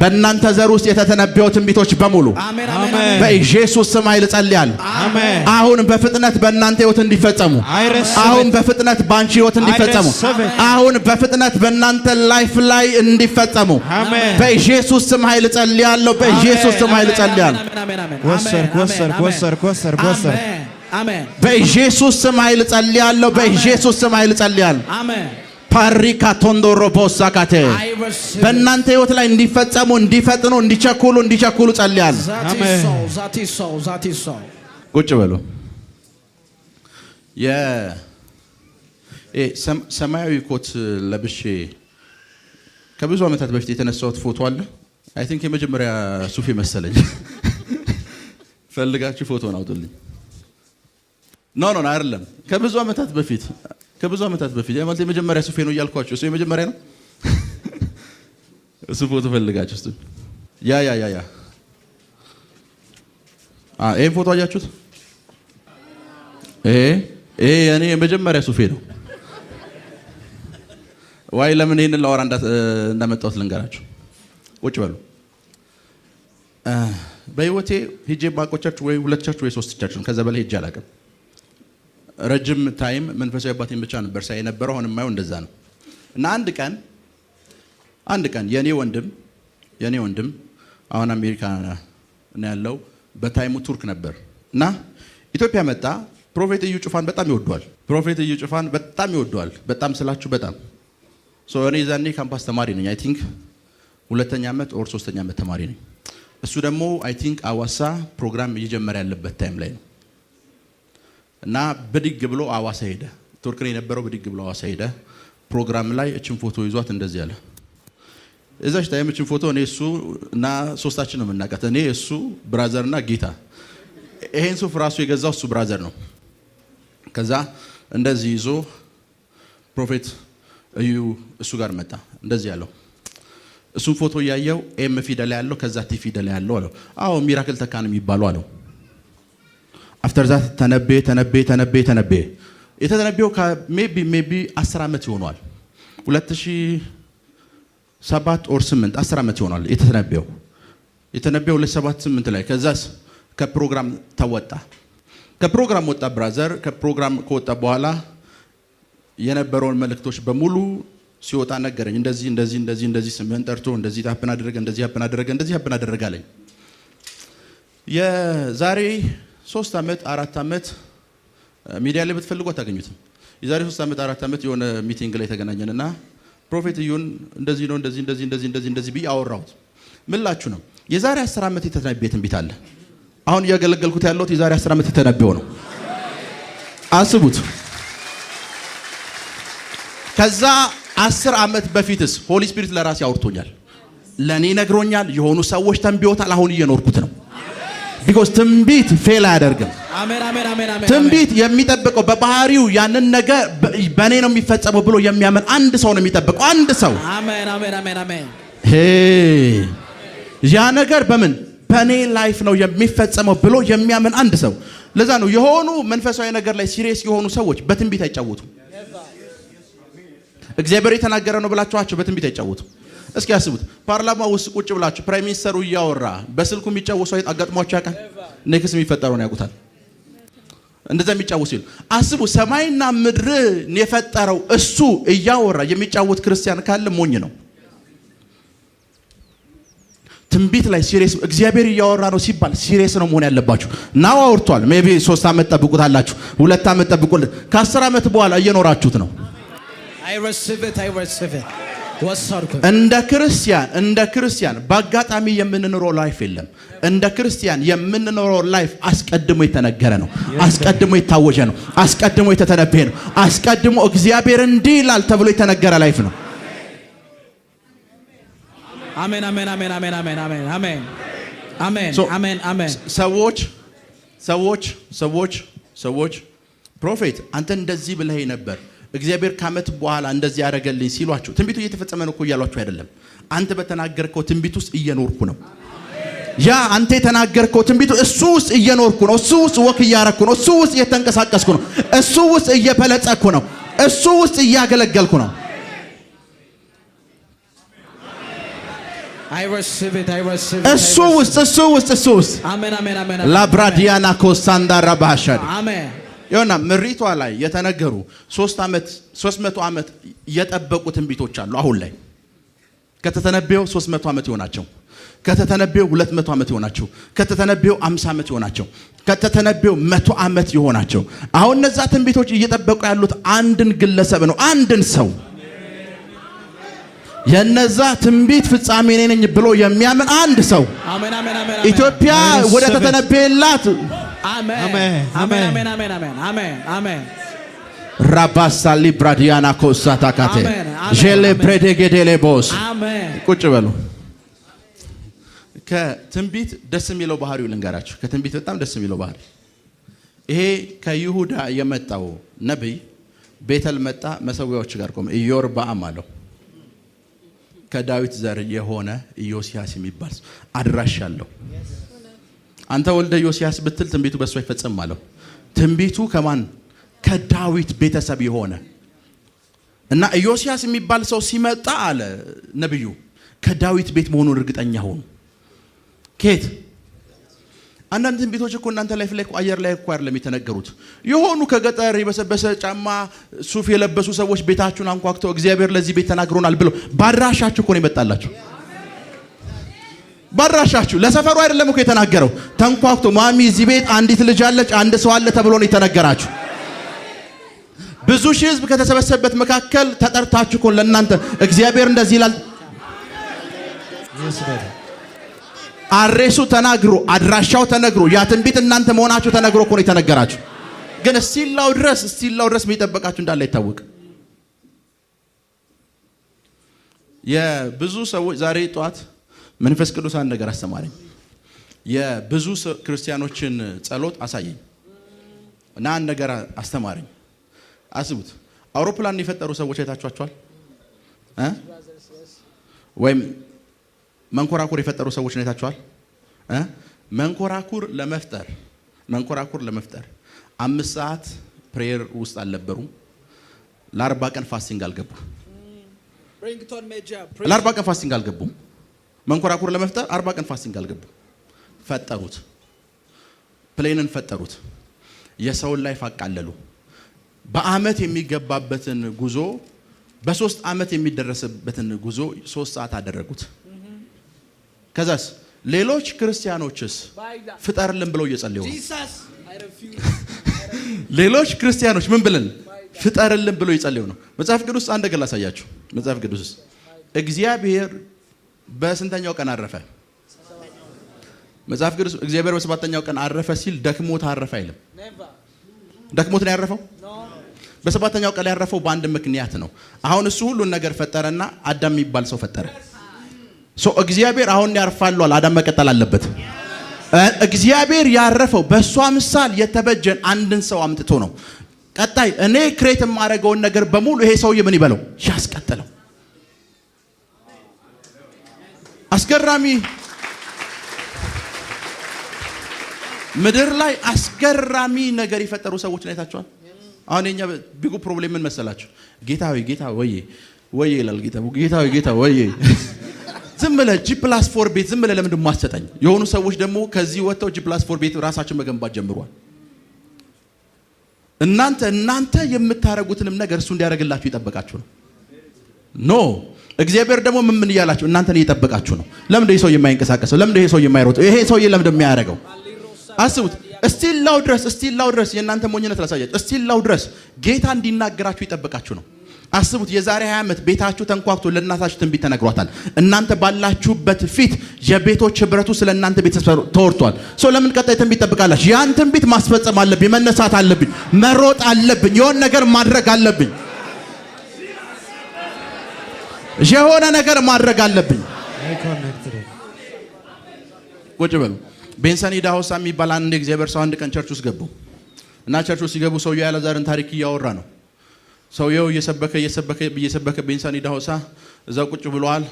በእናንተ ዘር ውስጥ የተተነበዩ ትንቢቶች በሙሉ በኢየሱስ ስም ኃይል ጸልያለሁ። አሁን በፍጥነት በእናንተ ህይወት እንዲፈጸሙ፣ አሁን በፍጥነት ባንቺ ህይወት እንዲፈጸሙ፣ አሁን በፍጥነት በእናንተ ላይፍ ላይ እንዲፈጸሙ በኢየሱስ ስም ኃይል ጸልያለሁ። በኢየሱስ ስም ኃይል ጸልያለሁ። አሜን። በኢየሱስ ስም ኃይል ጸልያለሁ። በኢየሱስ ስም ኃይል ጸልያለሁ። አሜን። ፓሪካ ቶንዶሮ ቦሳካቴ በእናንተ ህይወት ላይ እንዲፈጸሙ፣ እንዲፈጥኑ፣ እንዲቸኩሉ ጸልያለሁ። ቁጭ በሉ። ሰማያዊ ኮት ለብሼ ከብዙ ዓመታት በፊት የተነሳሁት ፎቶ አለ። አይ ቲንክ የመጀመሪያ ሱፌ መሰለኝ። ፈልጋችሁ ፎቶን አውጡልኝ። ኖ አይደለም። ከብዙ ዓመታት በፊት ማለት የመጀመሪያ ሱፌ ነው እያልኳችሁ፣ እሱ የመጀመሪያ ነው። እሱ ፎቶ ፈልጋችሁ እስቲ ያ ይሄን ፎቶ አያችሁት? ይሄ እኔ የመጀመሪያ ሱፌ ነው። ዋይ ለምን ይሄንን ላወራ እንዳመጣሁት ልንገራችሁ። ቁጭ በሉ። በህይወቴ ሂጄ ባቆቻችሁ ወይ ሁለት ቸርች ወይ ሶስት ቸርች ነው፣ ከዛ በላይ ሂጄ አላውቅም። ረጅም ታይም መንፈሳዊ አባቴን ብቻ ነበር ሳይ የነበረው። አሁን የማየው እንደዛ ነው። እና አንድ ቀን የኔ ወንድም አሁን አሜሪካ ነው ያለው፣ በታይሙ ቱርክ ነበር እና ኢትዮጵያ መጣ። ፕሮፌት እዩ ጩፋን በጣም ይወደዋል። በጣም ስላችሁ በጣም እኔ ዛኔ ካምፓስ ተማሪ ነኝ። አይ ቲንክ 2ኛ ዓመት ኦር 3ኛ ዓመት ተማሪ ነኝ። እሱ ደግሞ አይ ቲንክ አዋሳ ፕሮግራም እየጀመረ ያለበት ታይም ላይ ነው እና ብድግ ብሎ አዋሳ ሄደ። ቱርክ ነው የነበረው። ብድግ ብሎ አዋሳ ሄደ። ፕሮግራም ላይ እችን ፎቶ ይዟት እንደዚህ ያለ እዛች ታይም እችን ፎቶ እኔ እሱ እና ሶስታችን ነው የምናውቃት። እኔ እሱ ብራዘር እና ጌታ። ይሄን ሱፍ ራሱ የገዛው እሱ ብራዘር ነው። ከዛ እንደዚህ ይዞ ፕሮፌት እዩ እሱ ጋር መጣ። እንደዚህ ያለው እሱን ፎቶ እያየው ኤም ፊደል ያለው ከዛ ቲ ፊደል ያለው አለው። አዎ ሚራክል ተካ ነው የሚባለው አለው። አፍተር ዛት ተነበየ የተነበየው ሜቢ 10 ዓመት ይሆናል። 2007 ኦር 8 10 ዓመት ይሆናል የተነበየው 2007-8 ላይ። ከዛስ ከፕሮግራም ተወጣ። ከፕሮግራም ወጣ ብራዘር። ከፕሮግራም ከወጣ በኋላ የነበረውን መልእክቶች በሙሉ ሲወጣ ነገረኝ። እንደዚህ ስምህን ጠርቶ እንደዚህ ሀፕን አደረገ አለኝ። የዛሬ 3 ዓመት 4 ዓመት ሚዲያ ላይ ብትፈልጉ አታገኙትም። የዛሬ 3 ዓመት 4 ዓመት የሆነ ሚቲንግ ላይ ተገናኘንና ፕሮፌት እዩን እንደዚህ ብዬ አወራሁት። ምላችሁ ነው የዛሬ 10 ዓመት የተነበየ ትንቢት አለ። አሁን እያገለገልኩት ያለሁት የዛሬ 10 ዓመት የተነበየው ነው። አስቡት። ከዛ 10 ዓመት በፊትስ ሆሊ ስፒሪት ለራሴ አውርቶኛል፣ ለኔ ነግሮኛል። የሆኑ ሰዎች ተንብዮታል። አሁን እየኖርኩት ነው። ቢኮዝ ትንቢት ፌል አያደርግም። ትንቢት የሚጠብቀው በባህሪው ያንን ነገር በእኔ ነው የሚፈጸመው ብሎ የሚያምን አንድ ሰው ነው የሚጠብቀው። አንድ ሰው ያ ነገር በእኔ ላይፍ ነው የሚፈጸመው ብሎ የሚያምን አንድ ሰው። ለዛ ነው የሆኑ መንፈሳዊ ነገር ላይ ሲሪየስ የሆኑ ሰዎች በትንቢት አይጫወቱም። እግዚአብሔር የተናገረ ነው ብላችኋቸው በትንቢት አይጫወቱም። እስኪ አስቡት፣ ፓርላማ ውስጥ ቁጭ ብላችሁ ፕራይም ሚኒስተሩ እያወራ በስልኩ የሚጫወቱ አጋጥሟቸው ያውቃል? ኔክስት የሚፈጠረውን ያውቁታል። እንደዛ የሚጫወቱ ሲሉ አስቡ። ሰማይና ምድርን የፈጠረው እሱ እያወራ የሚጫወት ክርስቲያን ካለ ሞኝ ነው። ትንቢት ላይ ሲሪየስ እግዚአብሔር እያወራ ነው ሲባል ሲሪየስ ነው መሆን ያለባችሁ። ናው አውርቷል። ሜቢ 3 ዓመት ጠብቁታላችሁ፣ 2 ዓመት ጠብቁት። ከ10 ዓመት በኋላ እየኖራችሁት ነው። እንደ ክርስቲያን በአጋጣሚ የምንኖረው ላይፍ የለም። እንደ ክርስቲያን የምንኖረው ላይፍ አስቀድሞ የተነገረ ነው፣ አስቀድሞ የታወጀ ነው፣ አስቀድሞ የተተነበየ ነው፣ አስቀድሞ እግዚአብሔር እንዲህ ይላል ተብሎ የተነገረ ላይፍ ነው። አሜን። ሰዎች ፕሮፌት አንተ እንደዚህ ብለህ ነበር እግዚአብሔር ከዓመት በኋላ እንደዚህ ያደረገልኝ ሲሏችሁ ትንቢቱ እየተፈጸመ ነው እኮ እያሏችሁ አይደለም። አንተ በተናገርከው ትንቢት ውስጥ እየኖርኩ ነው። ያ አንተ የተናገርከው ትንቢቱ እሱ ውስጥ እየኖርኩ ነው። እሱ ውስጥ ወክ እያረኩ ነው። እሱ ውስጥ እየተንቀሳቀስኩ ነው። እሱ ውስጥ እየበለጸኩ ነው። እሱ ውስጥ እያገለገልኩ ነው። እሱ ውስጥ አሜን ላብራዲያና ኮሳንዳ ራባሻድ አሜን። ይኸውና ምሪቷ ላይ የተነገሩ 300 ዓመት የጠበቁ ትንቢቶች አሉ። አሁን ላይ ከተተነበየው 300 ዓመት ይሆናቸው፣ ከተተነበየው 200 ዓመት ይሆናቸው፣ ከተተነበየው 50 ዓመት ይሆናቸው፣ ከተተነበየው 100 ዓመት ይሆናቸው። አሁን እነዛ ትንቢቶች እየጠበቁ ያሉት አንድን ግለሰብ ነው፣ አንድን ሰው። የነዛ ትንቢት ፍጻሜ ነኝ ብሎ የሚያምን አንድ ሰው ኢትዮጵያ ወደ ተተነበየላት አሜን ራባሳሊ ብራዲያና ኮሳታካቴ ጄሌ ፕሬዴጌዴሌ ቦስ ቁጭ በሉ። ከትንቢት ደስ የሚለው ባህሪው ልንገራችሁ። ከትንቢት በጣም ደስ የሚለው ባህሪ ይሄ ከይሁዳ የመጣው ነብይ ቤተል መጣ፣ መሰዊያዎች ጋር ቆመ። ኢዮርብዓም አለው ከዳዊት ዘር የሆነ ኢዮስያስ የሚባል አድራሽ አለው። አንተ ወልደ ኢዮስያስ ብትል ትንቢቱ በሱ አይፈጸም አለው። ትንቢቱ ከማን? ከዳዊት ቤተሰብ የሆነ እና ኢዮስያስ የሚባል ሰው ሲመጣ አለ ነብዩ ከዳዊት ቤት መሆኑን እርግጠኛ ሆኑ። ከየት? አንዳንድ ትንቢቶች እኮ እናንተ ላይፍ ላይ አየር ላይ እኮ አይደለም የተነገሩት። የሆኑ ከገጠር የበሰበሰ ጫማ ሱፍ የለበሱ ሰዎች ቤታችሁን አንኳኩተው እግዚአብሔር ለዚህ ቤት ተናግሮናል ብለው ባድራሻችሁ እኮ ነው የመጣላችሁ። ባድራሻችሁ ለሰፈሩ አይደለም እኮ የተናገረው። ተንኳኩቶ ማሚ እዚህ ቤት አንዲት ልጅ አለች፣ አንድ ሰው አለ ተብሎ ነው የተነገራችሁ። ብዙ ሺህ ህዝብ ከተሰበሰበበት መካከል ተጠርታችሁ እኮ ለእናንተ እግዚአብሔር እንደዚህ ይላል አሬሱ ተናግሮ አድራሻው ተነግሮ ያ ትንቢት እናንተ መሆናችሁ ተነግሮ እኮ ነው የተነገራችሁ። ግን እስቲላው ድረስ የሚጠበቃችሁ እንዳለ ይታወቅ። የብዙ ሰዎች ዛሬ ጠዋት መንፈስ ቅዱስ አንድ ነገር አስተማረኝ። የብዙ ክርስቲያኖችን ጸሎት አሳየኝ እና አንድ ነገር አስተማረኝ። አስቡት፣ አውሮፕላን የፈጠሩ ሰዎች አይታችኋቸዋል? ወይም መንኮራኩር የፈጠሩ ሰዎች አይታችኋል? መንኮራኩር ለመፍጠር 5 ሰዓት ፕሬየር ውስጥ አልነበሩም። ለ40 ቀን ፋስቲንግ አልገቡም። ለ40 ቀን ፋስቲንግ አልገቡም። መንኮራኩር ለመፍጠር 40 ቀን ፋስቲንግ አልገቡም። ፈጠሩት። ፕሌንን ፈጠሩት። የሰውን ላይፍ አቃለሉ። በአመት የሚገባበትን ጉዞ በ3 አመት የሚደረስበትን ጉዞ 3 ሰዓት አደረጉት። ከዛስ ሌሎች ክርስቲያኖችስ ፍጠርልን ብለው እየጸለዩ ነው። ሌሎች ክርስቲያኖች ምን ብለን ፍጠርልን ብለው እየጸለዩ ነው። መጽሐፍ ቅዱስ አንድ ነገር ላሳያችሁ። መጽሐፍ ቅዱስ እግዚአብሔር በስንተኛው ቀን አረፈ? መጽሐፍ ቅዱስ እግዚአብሔር በ7ኛው ቀን አረፈ ሲል ደክሞት አረፈ አይልም። ደክሞት ነው ያረፈው? በ7ኛው ቀን ያረፈው በአንድ ምክንያት ነው። አሁን እሱ ሁሉን ነገር ፈጠረና አዳም የሚባል ሰው ፈጠረ። እግዚአብሔር አሁን ያርፋል አለ። አዳም መቀጠል አለበት። እግዚአብሔር ያረፈው በእሷ ምሳል የተበጀን አንድን ሰው አምጥቶ ነው። ቀጣይ እኔ ክሬት የማደርገውን ነገር በሙሉ ይሄ ሰውዬ ምን ይበለው ያስቀጥለው። አስገራሚ ምድር ላይ አስገራሚ ነገር የፈጠሩ ሰዎች ነው አይታችኋል? አሁን የኛ ቢጉ ፕሮብሌም ምን መሰላችሁ? ጌታ ወይ ይላል ጌታ ወይ ዝም ብለህ G+4 ቤት ዝም ብለህ ለምንድን ማሰጠኝ? የሆኑ ሰዎች ደግሞ ከዚህ ወጥተው G+4 ቤት ራሳቸው መገንባት ጀምሯል። እናንተ የምታረጉትንም ነገር እሱ እንዲያደርግላችሁ ይጠበቃችሁ ነው። ኖ እግዚአብሔር ደግሞ ምን እያላችሁ እናንተን እየጠበቃችሁ ነው። ለምንድን ይሄ ሰው የማይንቀሳቀሰው? ለምንድን ይሄ ሰው የማይሮጠው? ይሄ ሰው ለምንድን የሚያደርገው? አስቡት። እስቲላው ድረስ የእናንተ ሞኝነት ላሳያችሁ። እስቲላው ድረስ ጌታ እንዲናገራችሁ ይጠበቃችሁ ነው። አስቡት። የዛሬ 20 ዓመት ቤታችሁ ተንኳክቶ ለእናታችሁ ትንቢት ተነግሯታል። እናንተ ባላችሁበት ፊት የቤቶች ህብረቱ ስለ እናንተ ቤተሰብ ተወርቷል። ለምን ቀጣይ ትንቢት ትጠብቃላችሁ? ያን ትንቢት ማስፈጸም አለብኝ፣ መነሳት አለብኝ፣ መሮጥ አለብኝ፣ የሆነ ነገር ማድረግ አለብኝ፣ የሆነ ነገር ማድረግ አለብኝ። ቁጭ በሉ። ቤንሰን ኢዳሆሳ የሚባል አንድ እግዚአብሔር ሰው አንድ ቀን ቸርች ውስጥ ገቡ እና ቸርች ውስጥ ሲገቡ ሰውየው የአልዓዛርን ታሪክ እያወራ ነው። ሰውየው እየሰበከ ቤንሰን ኢዳሆሳ እዛው ቁጭ ብለዋል።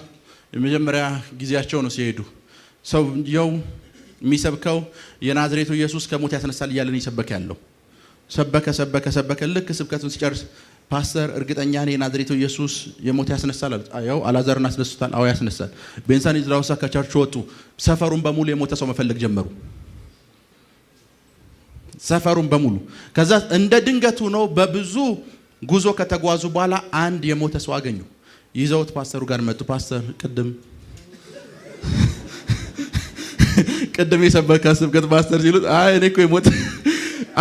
የመጀመሪያ ጊዜያቸው ነው ሲሄዱ። ሰውየው የሚሰብከው የናዝሬቱ ኢየሱስ ከሞት ያስነሳል እያለን ይሰበክ ያለው ሰበከ። ልክ ስብከቱን ሲጨርስ ፓስተር እርግጠኛ ነኝ የናዝሬቱ ኢየሱስ የሞት ያስነሳል አለ። አዎ አልዓዛርን አስነስቷል። አዎ ያስነሳል። ቤንሰን ኢዳሆሳ ከቸርች ወጡ። ሰፈሩን በሙሉ የሞተ ሰው መፈለግ ጀመሩ። ሰፈሩን በሙሉ ከዛ እንደ ድንገቱ ነው በብዙ ጉዞ ከተጓዙ በኋላ አንድ የሞተ ሰው አገኙ። ይዘውት ፓስተሩ ጋር መጡ። ፓስተር ቅድም የሰበከ ስብከት ፓስተር ሲሉት አይ እኔ እኮ የሞተ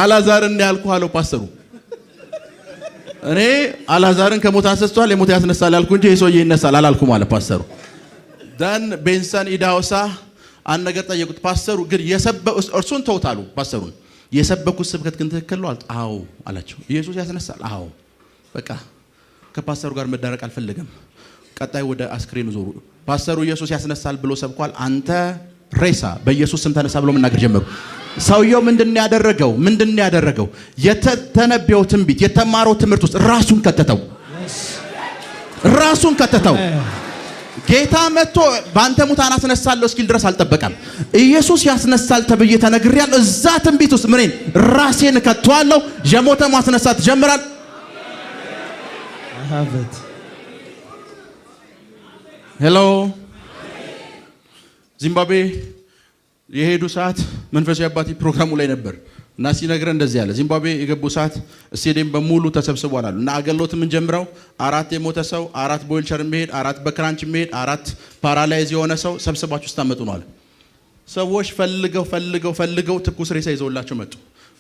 አልዓዛርን ያልኩህ አለው ፓስተሩ። እኔ አልዓዛርን ከሞት አስነስቷል የሞት ያስነሳል ያልኩ እንጂ የሰውዬ ይነሳል አላልኩም አለ ፓስተሩ። ዳን ቤንሰን ኢዳሆሳ አንድ ነገር ጠየቁት። ፓስተሩ ግን እርሱን ተውታሉ። ፓስተሩን የሰበኩት ስብከት ግን ትክክል ነው አዎ አላቸው። ኢየሱስ ያስነሳል አዎ። በቃ ከፓስተሩ ጋር መዳረቅ አልፈለገም። ቀጣይ ወደ አስክሬኑ ዞሩ። ፓስተሩ ኢየሱስ ያስነሳል ብሎ ሰብኳል። አንተ ሬሳ በኢየሱስ ስም ተነሳ ብሎ መናገር ጀመሩ። ሰውየው ምንድነው ያደረገው? የተተነበየው ትንቢት የተማረው ትምህርት ውስጥ ራሱን ከተተው። ጌታ መጥቶ በአንተ ሙታን አስነሳለሁ እስኪል ድረስ አልጠበቀም። ኢየሱስ ያስነሳል ተብዬ ተነግሬያለሁ። እዛ ትንቢት ውስጥ ምንን ራሴን ከተዋለሁ። የሞተ ማስነሳት ጀምራል። ሄሎ ዚምባብዌ የሄዱ ሰዓት መንፈሳዊ አባቴ ፕሮግራሙ ላይ ነበር እና ሲነግረን እንደዚህ ያለ ዚምባብዌ የገቡ ሰዓት ስቴዲየም በሙሉ ተሰብስቧል አሉ እና አገልግሎት ምን ጀምረው 4 የሞተ ሰው 4 በዊልቸር የሚሄድ 4 በክራንች የሚሄድ 4 ፓራላይዝ የሆነ ሰው ሰብስባችሁ ስታመጡ ነው አለ። ሰዎች ፈልገው ትኩስ ሬሳ ይዘውላቸው መጡ።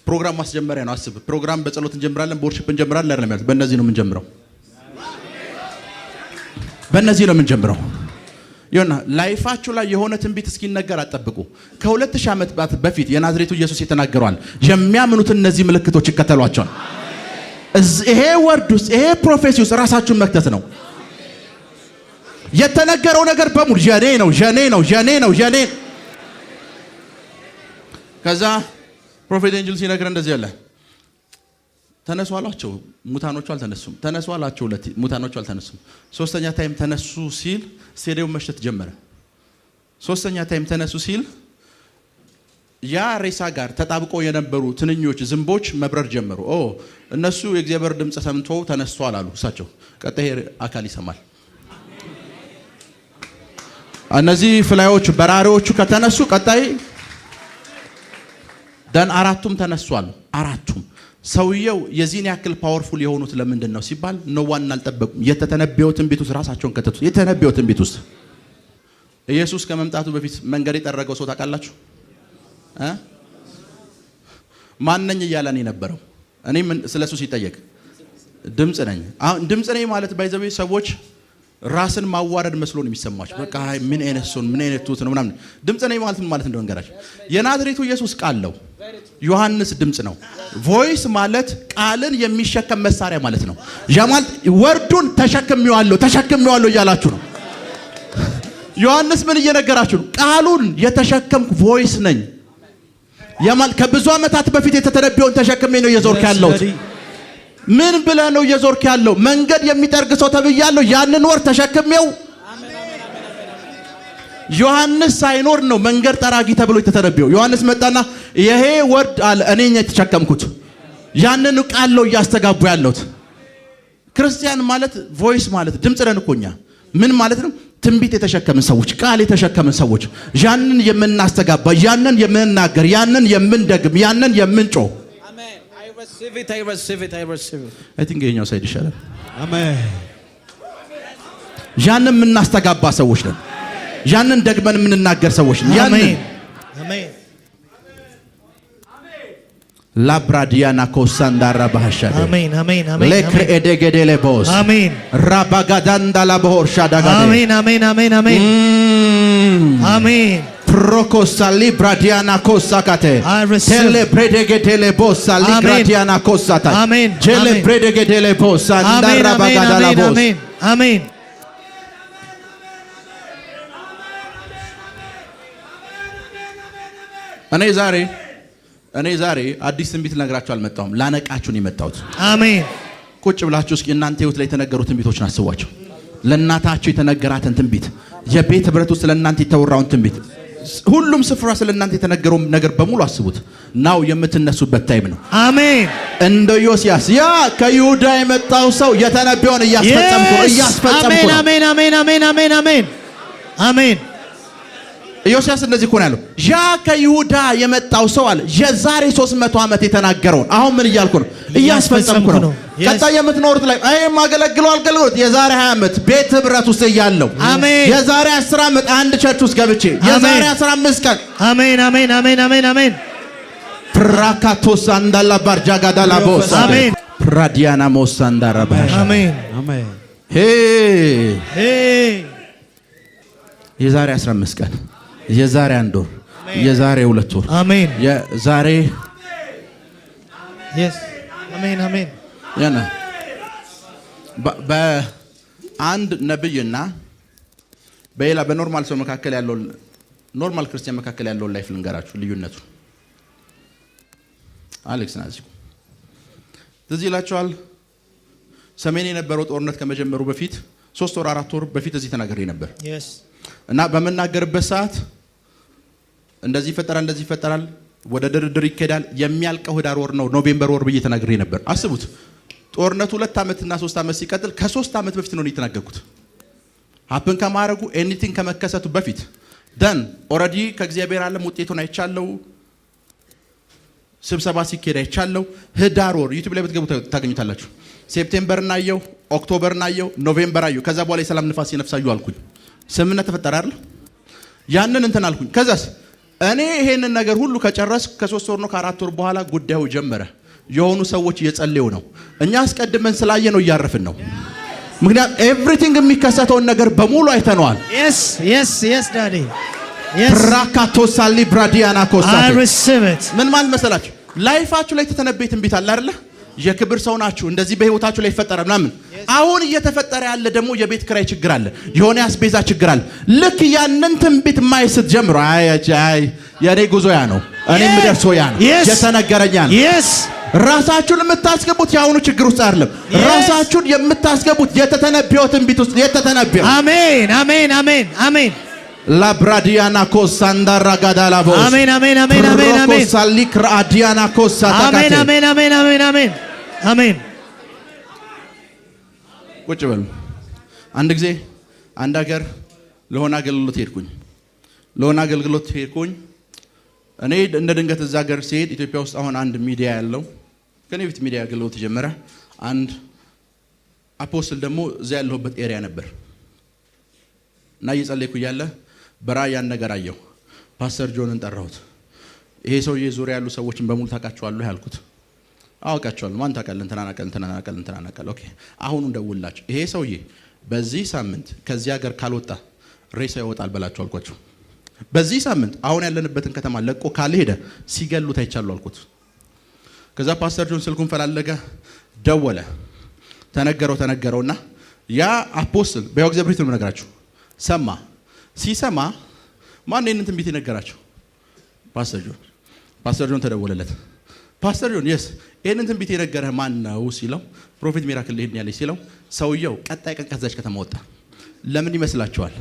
ፕሮግራም ማስጀመሪያ ነው። አስብ ፕሮግራም በጸሎት እንጀምራለን፣ በወርሺፕ እንጀምራለን አይደለም ማለት በእነዚህ ነው የምንጀምረው። ይሁንና ላይፋችሁ ላይ የሆነ ትንቢት እስኪነገር አጠብቁ። ከ2000 ዓመት በፊት የናዝሬቱ ኢየሱስ የተናገረዋል። የሚያምኑት እነዚህ ምልክቶች ይከተሏቸዋል። ይሄ ወርድ ውስጥ ይሄ ፕሮፌሲ ውስጥ ራሳችሁን መክተት ነው። የተነገረው ነገር በሙሉ ጀኔ ነው። ከዛ ፕሮፌት ኤንጅል ሲነግረን እንደዚህ ያለ ተነሱ አሏቸው። ሙታኖቹ አልተነሱም። ተነሱ አላቸው። ሙታኖቹ አልተነሱም። ሶስተኛ ታይም ተነሱ ሲል ስቴዲየም መሽተት ጀመረ። ሶስተኛ ታይም ተነሱ ሲል ያ ሬሳ ጋር ተጣብቆ የነበሩ ትንኞች፣ ዝንቦች መብረር ጀመሩ። እነሱ የእግዚአብሔር ድምጽ ሰምቶ ተነስተዋል አሉ እሳቸው። ቀጣይ አካል ይሰማል። እነዚህ ፍላዮቹ በራሪዎቹ ከተነሱ ቀጣይ ደን አራቱም ተነሷል። አራቱም ሰውየው የዚህን ያክል ፓወርፉል የሆኑት ለምንድን ነው ሲባል ነዋን አልጠበቁም። የተተነበየው ትንቢት ውስጥ ራሳቸውን ከተቱ። የተተነበየው ትንቢት ውስጥ ኢየሱስ ከመምጣቱ በፊት መንገድ የጠረገው ሰው ታውቃላችሁ? ማንነኝ እያለን የነበረው እኔ ስለሱ ሲጠየቅ ድምጽ ነኝ። አሁን ድምጽ ነኝ ማለት ባይዘው ሰዎች ራስን ማዋረድ መስሎ ነው የሚሰማቸው። በቃ ምን አይነት ሰው ምን አይነት ትውት ነው ምናምን። ድምጽ ነኝ ማለት ምን ማለት እንደሆነ እንገራችሁ። የናዝሬቱ ኢየሱስ ቃል ነው። ዮሐንስ ድምጽ ነው። ቮይስ ማለት ቃልን የሚሸከም መሳሪያ ማለት ነው። ጃማል ወርዱን ተሸክሜዋለሁ እያላችሁ ነው። ዮሐንስ ምን እየነገራችሁ ነው? ቃሉን የተሸከምኩ ቮይስ ነኝ። ያማል ከብዙ ዓመታት በፊት የተተነበየውን ተሸክሜ ነው እየዞርክ ያለው። ምን ብለህ ነው እየዞርክ ያለው? መንገድ የሚጠርግ ሰው ተብያለሁ። ያንን ወር ተሸክሜው ዮሐንስ ሳይኖር ነው መንገድ ጠራጊ ተብሎ የተተነበየው። ዮሐንስ መጣና ይሄ ወርድ አለ እኔ ነኝ የተሸከምኩት። ያንን ቃል ነው እያስተጋቡ ያለሁት። ክርስቲያን ማለት ቮይስ ማለት ድምጽ ነን እኮ እኛ። ምን ማለት ነው? ትንቢት የተሸከምን ሰዎች፣ ቃል የተሸከምን ሰዎች፣ ያንን የምናስተጋባ፣ ያንን የምንናገር፣ ያንን የምንደግም፣ ያንን የምንጮህ። I receive it. I think የኛው ሳይድ ይሻላል። አሜን። ያንን የምናስተጋባ ሰዎች ነን። ያንን ደግመን የምንናገር ሰዎች ነን። አሜን። ላብራዲያና ኮሳንዳራ ባህሻደ አሜን። ለክሬዴጌዴሌ ቦስ አሜን። ራባጋዳንዳ ላቦርሻ ዳጋዴ አሜን። Prokosa libradiana kosakate. Tele predegedele bossa libradiana kosata. Amen. Tele predegedele bossa ndara bagadala boss. Amen. እኔ ዛሬ አዲስ ትንቢት ልነግራችሁ አልመጣሁም፣ ላነቃችሁ ነው የመጣሁት። አሜን። ቁጭ ብላችሁ እስኪ እናንተ ህይወት ላይ የተነገሩ ትንቢቶችን አስቧቸው። ለእናታችሁ የተነገራትን ትንቢት፣ የቤት ህብረት ውስጥ ለእናንተ የተወራውን ትንቢት፣ ሁሉም ስፍራ ስለ እናንተ የተነገረው ነገር በሙሉ አስቡት። ናው የምትነሱበት ታይም ነው። አሜን። እንደ ዮስያስ ያ ከይሁዳ የመጣው ሰው የተነበየውን እያስፈጸምኩ ነው። አሜን አሜን አሜን አሜን አሜን አሜን። ኢዮስያስ እንደዚህ እኮ ነው ያለው። ያ ከይሁዳ የመጣው ሰው አለ የዛሬ 300 ዓመት የተናገረውን አሁን ምን እያልኩ ነው? እያስፈጸምኩ ነው። ቀጣይ የምትኖሩት ላይ አይ ማገለግለው አገልግሎት የዛሬ 20 ዓመት ቤት ህብረት ውስጥ እያለው የዛሬ 10 ዓመት አንድ ቸርች ውስጥ ገብቼ የዛሬ 15 ቀን አሜን አሜን አሜን አሜን አሜን ፍራካቶስ አንዳላ ባርጃጋዳላ ቦስ አሜን ፕራዲያና ሞስ አንዳራባ አሜን አሜን ሄ የዛሬ 15 ቀን የዛሬ 1 ወር የዛሬ 2 ወር አሜን የዛሬ አሜን አሜን ያና በአንድ ነብይና በሌላ በኖርማል ሰው መካከል ያለው ኖርማል ክርስቲያን መካከል ያለው ላይፍ ልንገራችሁ ልዩነቱ። አሌክስ ናዚኩ ትዝ ይላችኋል። ሰሜን የነበረው ጦርነት ከመጀመሩ በፊት 3 ወር 4 ወር በፊት እዚህ ተናግሬ ነበር እና በመናገርበት ሰዓት እንደዚህ ይፈጠራል ወደ ድርድር ይከዳል የሚያልቀው ህዳር ወር ነው ኖቬምበር ወር ብዬ ተናግሬ ነበር። አስቡት ጦርነቱ 2 ዓመት እና 3 ዓመት ሲቀጥል ከ3 ዓመት በፊት ነው የተናገርኩት። ሀፕን ከማረጉ ኤኒቲንግ ከመከሰቱ በፊት ደን ኦሬዲ ከእግዚአብሔር ዓለም ውጤቱን አይቻለው። ስብሰባ ሲኬድ አይቻለው። ህዳር ወር ዩቲዩብ ላይ ብትገቡ ታገኙታላችሁ። ሴፕቴምበር እናየው፣ ኦክቶበር እናየው፣ ኖቬምበር አየው። ከዛ በኋላ የሰላም ንፋስ ይነፍሳዩ አልኩኝ። ስምምነት ተፈጠረ አይደል? ያንን እንትን አልኩኝ። ከዛስ እኔ ይሄንን ነገር ሁሉ ከጨረስኩ ከ3 ወር ነው ከ4 ወር በኋላ ጉዳዩ ጀመረ። የሆኑ ሰዎች እየጸለዩ ነው። እኛ አስቀድመን ስላየ ነው እያረፍን ነው። ምክንያቱም ኤቭሪቲንግ የሚከሰተውን ነገር በሙሉ አይተነዋል። yes daddy ፕራካቶሳሊ ብራዲያና ኮሳቴ I receive it። ምን ማለት መሰላችሁ? ላይፋችሁ ላይ ተተነበየ ትንቢት አለ አይደል? የክብር ሰው ናችሁ እንደዚህ በህይወታችሁ ላይ ይፈጠራል ምናምን። አሁን እየተፈጠረ ያለ ደግሞ የቤት ክራይ ችግር አለ፣ የሆነ አስቤዛ ችግር አለ። ልክ ያንን ትንቢት ማይስት ጀምሮ አይ የኔ ጉዞ ያ ነው፣ እኔ ምደርሰው ያ ነው፣ የተነገረኛ ነው። ራሳችሁን የምታስገቡት ያሁኑ ችግር ውስጥ አይደለም። ራሳችሁን የምታስገቡት የተተነበየው ትንቢት ውስጥ የተተነበየው። አሜን አሜን አሜን አሜን ላብራዲያና ኮሳንዳራ ጋዳላቦ አሜን አሜን አሜን አሜን አሜን ኮሳሊክ ራዲያና ኮሳታካቴ አሜን አሜን አሜን አሜን አሜን አሜን። ቁጭ በሉ። አንድ ጊዜ አንድ ሀገር ለሆነ አገልግሎት ሄድኩኝ። እኔ እንደ ድንገት እዛ ሀገር ሲሄድ ኢትዮጵያ ውስጥ አሁን አንድ ሚዲያ ያለው ከኔ ፊት ሚዲያ አገልግሎት ጀመረ። አንድ አፖስትል ደግሞ እዛ ያለሁበት ኤሪያ ነበር እና እየጸለይኩ እያለ በራእይ ያን ነገር አየሁ። ፓስተር ጆንን ጠራሁት። ይሄ ሰውዬ ዙሪያ ያሉ ሰዎችን በሙሉ ታውቃቸዋለህ ያልኩት። አውቃቸዋለሁ። ማን ታውቃለህ? እንተናናቀል። ኦኬ አሁን እንደውላችሁ ይሄ ሰውዬ በዚህ ሳምንት ከዚህ ሀገር ካልወጣ ሬሳ ይወጣል በላችሁ አልኳቸው። በዚህ ሳምንት አሁን ያለንበትን ከተማ ለቆ ካልሄደ ሲገሉት አይቻሉ አልኩት። ከዛ ፓስተር ጆን ስልኩን ፈላለገ፣ ደወለ፣ ተነገረውና ያ አፖስትል በያው እግዚአብሔር ነው ነገራችሁ ሰማ። ሲሰማ ማን ነው እንትን ቢት ነገራቸው? ፓስተር ጆን ተደወለለት። ፓስተር ጆን የስ ይሄንን እንትን ቢት የነገረህ ማን ነው ሲለው ፕሮፌት ሚራክል ሊሄድ ያለኝ ሲለው ሰውየው ቀጣይ ቀን ከዛች ከተማ ወጣ። ለምን ይመስላችኋል?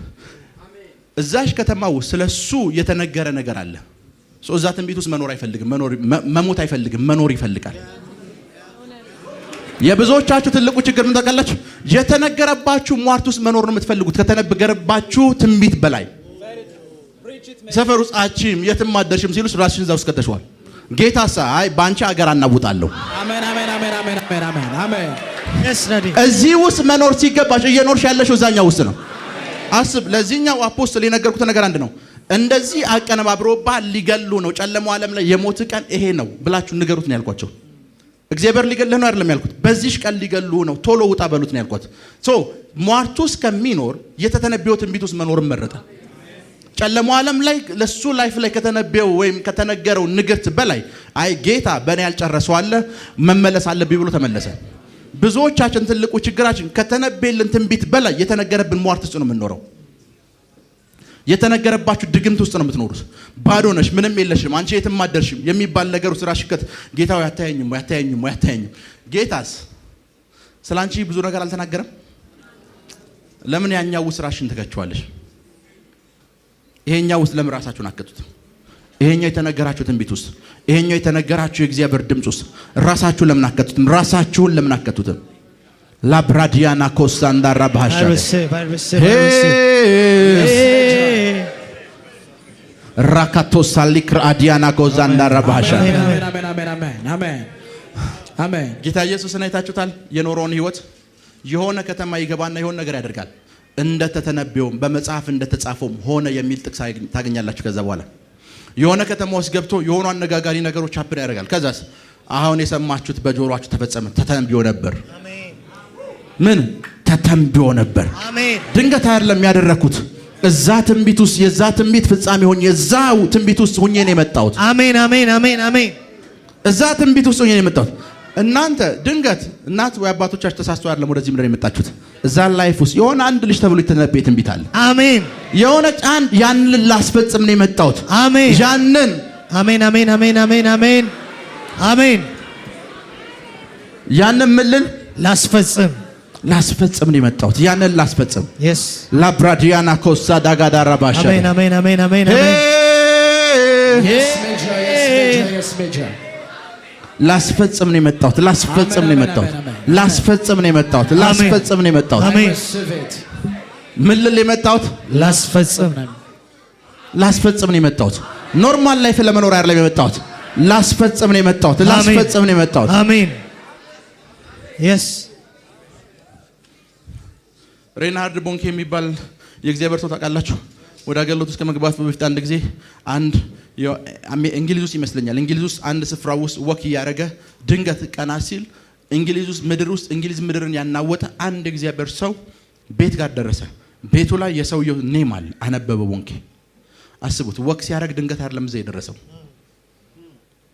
እዛች ከተማ ውስጥ ስለሱ የተነገረ ነገር አለ። እዛ ትንቢት ውስጥ መኖር አይፈልግም፣ መሞት አይፈልግም፣ መኖር ይፈልጋል። የብዙዎቻችሁ ትልቁ ችግር ምን ታውቃላችሁ? የተነገረባችሁ ሟርት ውስጥ መኖር ነው የምትፈልጉት ከተነገረባችሁ ትንቢት በላይ። ሰፈር ውስጥ አቺም የትም አደርሽም ሲሉስ ራስሽን እዛ ውስጥ ከተሽዋል። ጌታሳ አይ ባንቺ ሀገር አናውጣለሁ። አሜን አሜን አሜን አሜን አሜን አሜን። እዚህ ውስጥ መኖር ሲገባችሁ እየኖርሽ ያለሽው እዛኛው ውስጥ ነው። አስብ። ለዚህኛው አፖስትል የነገርኩት ነገር አንድ ነው። እንደዚህ አቀነባብሮባ ሊገሉ ነው፣ ጨለማው ዓለም ላይ የሞት ቀን ይሄ ነው ብላችሁ ንገሩት ነው ያልኳቸው። እግዚአብሔር ሊገልህ ነው አይደለም ያልኩት። በዚህ ቀን ሊገሉ ነው፣ ቶሎ ውጣ በሉት ነው ያልኳት። ሟርቱ እስከሚኖር የተተነበየው ትንቢት ውስጥ መኖር መረጠ። ጨለማው ዓለም ላይ ለሱ ላይፍ ላይ ከተነበየው ወይም ከተነገረው ንግርት በላይ አይ ጌታ በእኔ ያልጨረሰው አለ መመለስ አለብኝ ብሎ ተመለሰ። ብዙዎቻችን ትልቁ ችግራችን ከተነበየልን ትንቢት በላይ የተነገረብን ሟርት ውስጥ ነው የምንኖረው። የተነገረባችሁ ድግምት ውስጥ ነው የምትኖሩት። ባዶ ነሽ፣ ምንም የለሽም፣ አንቺ የትም አትደርሽም የሚባል ነገር ውስጥ ራሽከት ጌታው ያታየኝም። ጌታስ ስላንቺ ብዙ ነገር አልተናገረም? ለምን ያኛው ውስጥ ራሽን ትከቻለሽ? ይሄኛው ውስጥ ለምን ራሳችሁን አከቱት? ይሄኛው የተነገራችሁ ትንቢት ውስጥ፣ ይሄኛው የተነገራችሁ የእግዚአብሔር ድምጽ ውስጥ ራሳችሁን ለምን አከቱት? ራሳችሁን ለምን አከቱት? ላብራዲያና ኮሳንዳራ ባህሻ ራካቶ ሳሊክር አዲያና ኮዛንዳራ ባህሻ። አሜን። ጌታ ኢየሱስን አይታችሁታል? የኖረውን ህይወት የሆነ ከተማ ይገባና የሆነ ነገር ያደርጋል። እንደተተነበየውም በመጽሐፍ እንደተጻፈውም ሆነ የሚል ጥቅስ ታገኛላችሁ። ከዛ በኋላ የሆነ ከተማ ውስጥ ገብቶ የሆኑ አነጋጋሪ ነገሮች ሀፕን ያደርጋል። ከዛስ አሁን የሰማችሁት በጆሮአችሁ ተፈጸመ። ተተንብዮ ነበር። ምን ተተንብዮ ነበር? ድንገት አይደለም ያደረኩት። እዛ ትንቢት ውስጥ የዛ ትንቢት ፍጻሜ ሆኜ የዛው ትንቢት ውስጥ ሆኜ ነው የመጣሁት። አሜን። እዛ ትንቢት ውስጥ ሆኜ ነው የመጣሁት። እናንተ ድንገት እናት ወይ አባቶቻችሁ ተሳስቶ አይደለም ወደዚህ ምድር የመጣችሁት። እዛ ላይፍ ውስጥ የሆነ አንድ ልጅ ተብሎ የተነበየ ትንቢት አለ። አሜን። የሆነ አንድ ያንን ላስፈጽም ነው የመጣሁት። አሜን። ያንን አሜን። ያንን ምልል ላስፈጽም ነው የመጣሁት። ያንን ላስፈጽም yes ላብራዲያና ኮሳ ዳጋዳራ ባሻ አሜን ላስፈጽም ነው የመጣሁት። ምን ልል የመጣሁት? ላስፈጽም ነው የመጣሁት። ኖርማል ላይፍ ለመኖር አይደለም የመጣሁት። ላስፈጽም ነው የመጣሁት። አሜን yes ሬንሃርድ ቦንኬ የሚባል የእግዚአብሔር ሰው ታውቃላችሁ? ወደ አገልግሎት ውስጥ ከመግባቱ በፊት አንድ ጊዜ እንግሊዝ ውስጥ ይመስለኛል እንግሊዝ ውስጥ አንድ ስፍራ ውስጥ ወክ እያደረገ ድንገት ቀና ሲል እንግሊዝ ምድርን ያናወጠ አንድ እግዚአብሔር ሰው ቤት ጋር ደረሰ። ቤቱ ላይ የሰውየው ኔም አለ። አነበበ ቦንኬ። አስቡት፣ ወክ ሲያደርግ ድንገት አይደለም እዛ የደረሰው።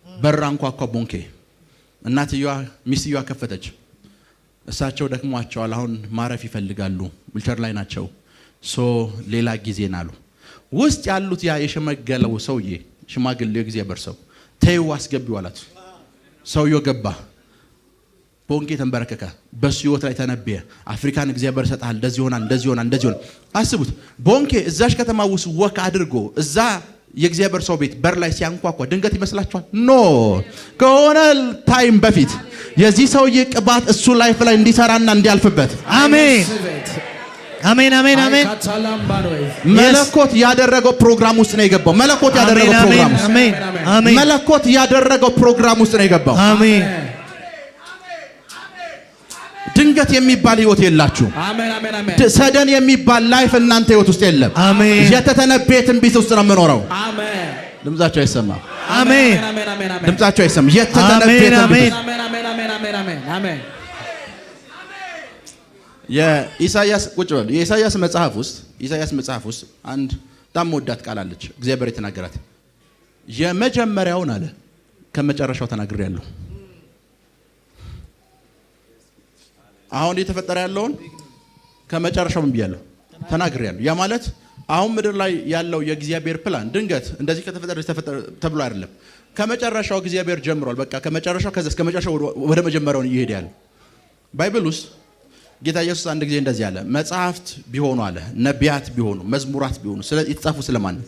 በር አንኳኳ ቦንኬ። ሚስትየዋ ከፈተች። እሳቸው ደክሟቸዋል፣ አሁን ማረፍ ይፈልጋሉ፣ ዊልቸር ላይ ናቸው። ሌላ ጊዜ ናሉ። ውስጥ ያሉት ያ የሸመገለው ሰውዬ ሽማግሌው እግዚአብሔር ሰው ተይው አስገቢው አላት። ሰውየው ገባ። ቦንኬ ተንበረከከ። በሱ ህይወት ላይ ተነበየ። አፍሪካን እግዚአብሔር ሰጣል፣ እንደዚህ ይሆናል። አስቡት፣ ቦንኬ እዛሽ ከተማ ውስጥ ወክ አድርጎ እዛ የእግዚአብሔር ሰው ቤት በር ላይ ሲያንኳኳ ድንገት ይመስላችኋል? ኖ፣ ከሆነ ታይም በፊት የዚህ ሰውዬ ቅባት እሱ ላይፍ ላይ እንዲሰራና እንዲያልፍበት አሜን መለኮት ያደረገው ፕሮግራም ውስጥ ነው የገባው። መለኮት ያደረገው ፕሮግራም ውስጥ ነው የገባው። አሜን። ድንገት የሚባል ህይወት የላችሁ። ሰደን የሚባል ላይፍ እናንተ ህይወት ውስጥ የለም። የተተነበየ ትንቢት ውስጥ ነው የምኖረው። ድምጻቸው አይሰማም። ድምጻቸው አይሰማም። የተተነበየ ትንቢት የኢሳይያስ ቁጭ በሉ። የኢሳይያስ መጽሐፍ ውስጥ አንድ በጣም ወዳት ቃል አለች። እግዚአብሔር የተናገራት የመጀመሪያውን አለ ከመጨረሻው ተናግሬያለሁ። አሁን እየተፈጠረ ያለውን ከመጨረሻው ምን ብያለሁ? ተናግሬያለሁ። ያ ማለት አሁን ምድር ላይ ያለው የእግዚአብሔር ፕላን ድንገት እንደዚህ ከተፈጠረ ተብሎ አይደለም። ከመጨረሻው እግዚአብሔር ጀምሯል። በቃ ከመጨረሻው ከዛ እስከ መጨረሻው ወደ መጀመሪያው ይሄድ ያለ ባይብል ውስጥ ጌታ ኢየሱስ አንድ ጊዜ እንደዚህ አለ። መጽሐፍት ቢሆኑ አለ፣ ነቢያት ቢሆኑ፣ መዝሙራት ቢሆኑ የተጻፉ ስለማን ነው?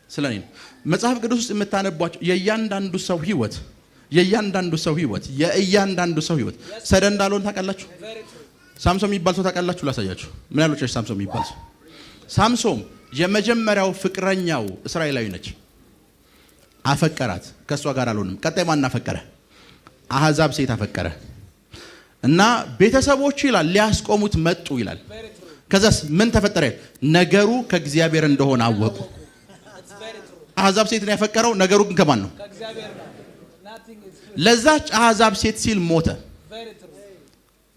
ስለኔ ነው። መጽሐፍ ቅዱስ ውስጥ የምታነቧቸው የእያንዳንዱ ሰው ህይወት ሰደ እንዳልሆን ታውቃላችሁ? ሳምሶን የሚባል ሰው ታውቃላችሁ? ላሳያችሁ። ምን ያሎች ሳምሶን የሚባል ሰው? ሳምሶን የመጀመሪያው ፍቅረኛው እስራኤላዊ ነች። አፈቀራት፣ ከሷ ጋር አልሆንም። ቀጣይ ማን አፈቀረ? አህዛብ ሴት አፈቀረ። እና ቤተሰቦቹ ይላል ሊያስቆሙት መጡ ይላል። ከዛስ ምን ተፈጠረ? ነገሩ ከእግዚአብሔር እንደሆነ አወቁ። አህዛብ ሴት ነው ያፈቀረው። ነገሩ ግን ከማን ነው? ለዛች አህዛብ ሴት ሲል ሞተ።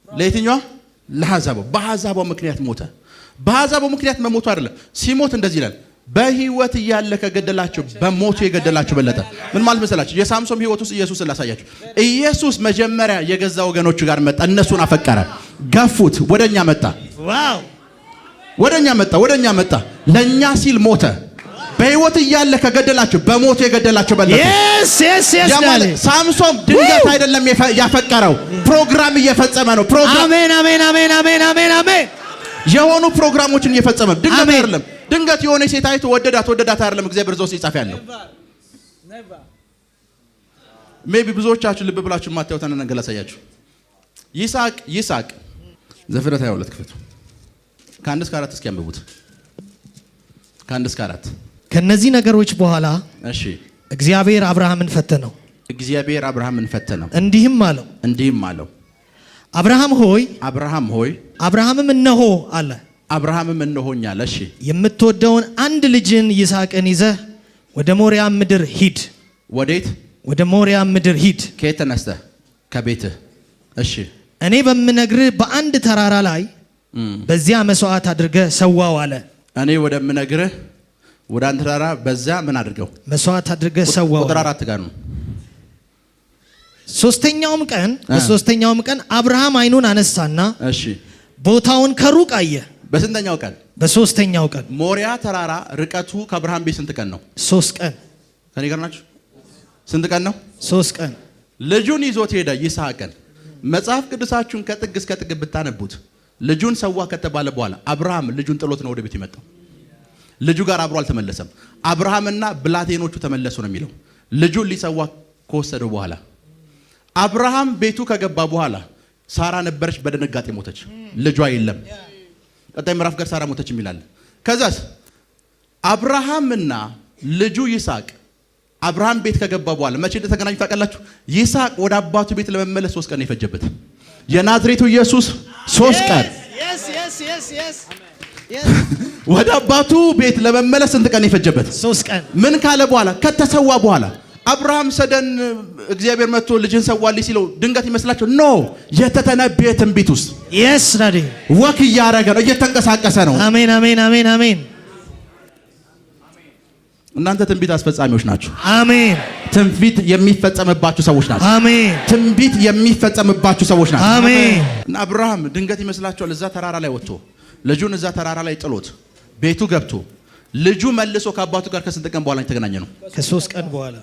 ለየትኛዋ? ለአህዛቧ። በአህዛቧ ምክንያት ሞተ። በአህዛቧ ምክንያት መሞቱ አይደለም። ሲሞት እንደዚህ ይላል፣ በህይወት እያለ ከገደላቸው በሞቱ የገደላቸው በለጠ። ምን ማለት መሰላችሁ? የሳምሶን ህይወት ውስጥ ኢየሱስን ላሳያችሁ። ኢየሱስ መጀመሪያ የገዛ ወገኖቹ ጋር መጣ። እነሱን አፈቀረ፣ ገፉት፣ ወደኛ መጣ። ዋው! ወደኛ መጣ። ለኛ ሲል ሞተ። በህይወት እያለ ከገደላችሁ በሞት የገደላችሁ በለጠ። ሳምሶን ድንገት አይደለም ያፈቀረው፣ ፕሮግራም እየፈጸመ ነው። አሜን። የሆኑ ፕሮግራሞችን እየፈጸመ ድንገት አይደለም። ድንገት የሆነ ሴት አይቶ ወደዳት አይደለም። እግዚአብሔር ዘው ሲጻፍ ያለው ሜቢ ብዙዎቻችሁ ልብ ብላችሁ ማታዩት ነገር ላሳያችሁ። ይስሐቅ ዘፍጥረት 22 ክፍል ከ1 እስከ 4 እስኪ አንብቡት። ከ1 እስከ 4 ከነዚህ ነገሮች በኋላ እሺ እግዚአብሔር አብርሃምን ፈተነው። እንዲህም አለው አብርሃም ሆይ አብርሃምም እነሆ አለ። አብርሃምም እነሆኝ አለ። እሺ የምትወደውን አንድ ልጅን ይስሐቅን ይዘህ ወደ ሞሪያ ምድር ሂድ። ወዴት? ወደ ሞሪያ ምድር ሂድ። ከየት ተነስተህ? ከቤትህ። እሺ እኔ በምነግርህ በአንድ ተራራ ላይ በዚያ መስዋዕት አድርገህ ሰዋው አለ። እኔ ወደምነግርህ ወደ አንድ ተራራ በዚያ ምን አድርገው? መስዋዕት አድርገህ ሰዋው። ቁጥር 4 ጋር ነው። በሶስተኛውም ቀን አብርሃም አይኑን አነሳና እሺ ቦታውን ከሩቅ አየ። በስንተኛው ቀን? በሶስተኛው ቀን። ሞሪያ ተራራ ርቀቱ ከአብርሃም ቤት ስንት ቀን ነው? 3 ቀን። ከኔ ጋር ናችሁ? ስንት ቀን ነው? 3 ቀን። ልጁን ይዞት ሄደ ይስሐቅን። መጽሐፍ ቅዱሳችሁን ከጥግ እስከ ጥግ ብታነቡት ልጁን ሰዋ ከተባለ በኋላ አብርሃም ልጁን ጥሎት ነው ወደ ቤት የመጣው። ልጁ ጋር አብሮ አልተመለሰም። አብርሃምና ብላቴኖቹ ተመለሱ ነው የሚለው። ልጁን ሊሰዋ ከወሰደው በኋላ አብርሃም ቤቱ ከገባ በኋላ ሳራ ነበረች፣ በድንጋጤ ሞተች። ልጇ የለም። ቀጣይ ምዕራፍ ጋር ሳራ ሞተች የሚላል። ከዛስ አብርሃምና ልጁ ይስሐቅ አብርሃም ቤት ከገባ በኋላ መቼ እንደተገናኙ ታውቃላችሁ? ይስሐቅ ወደ አባቱ ቤት ለመመለስ 3 ቀን የፈጀበት። የናዝሬቱ ኢየሱስ 3 ቀን ወደ አባቱ ቤት ለመመለስ ስንት ቀን የፈጀበት? 3 ቀን። ምን ካለ በኋላ? ከተሰዋ በኋላ አብርሃም ሰደን እግዚአብሔር መጥቶ ልጅን ሰዋልኝ ሲለው ድንገት ይመስላችሁ? ኖ፣ የተተነበየ ትንቢት ውስጥ ወክ እያደረገ ነው፣ እየተንቀሳቀሰ ነው። አሜን። እናንተ ትንቢት አስፈጻሚዎች ናችሁ። አሜን። ትንቢት የሚፈጸምባችሁ ሰዎች ናችሁ። አሜን። ትንቢት የሚፈጸምባችሁ ሰዎች ናችሁ። አሜን። እና አብርሃም ድንገት ይመስላችኋል? እዛ ተራራ ላይ ወጥቶ ልጁን እዛ ተራራ ላይ ጥሎት ቤቱ ገብቶ ልጁ መልሶ ከአባቱ ጋር ከስንት ቀን በኋላ የተገናኘ ነው? ከ3 ቀን በኋላ።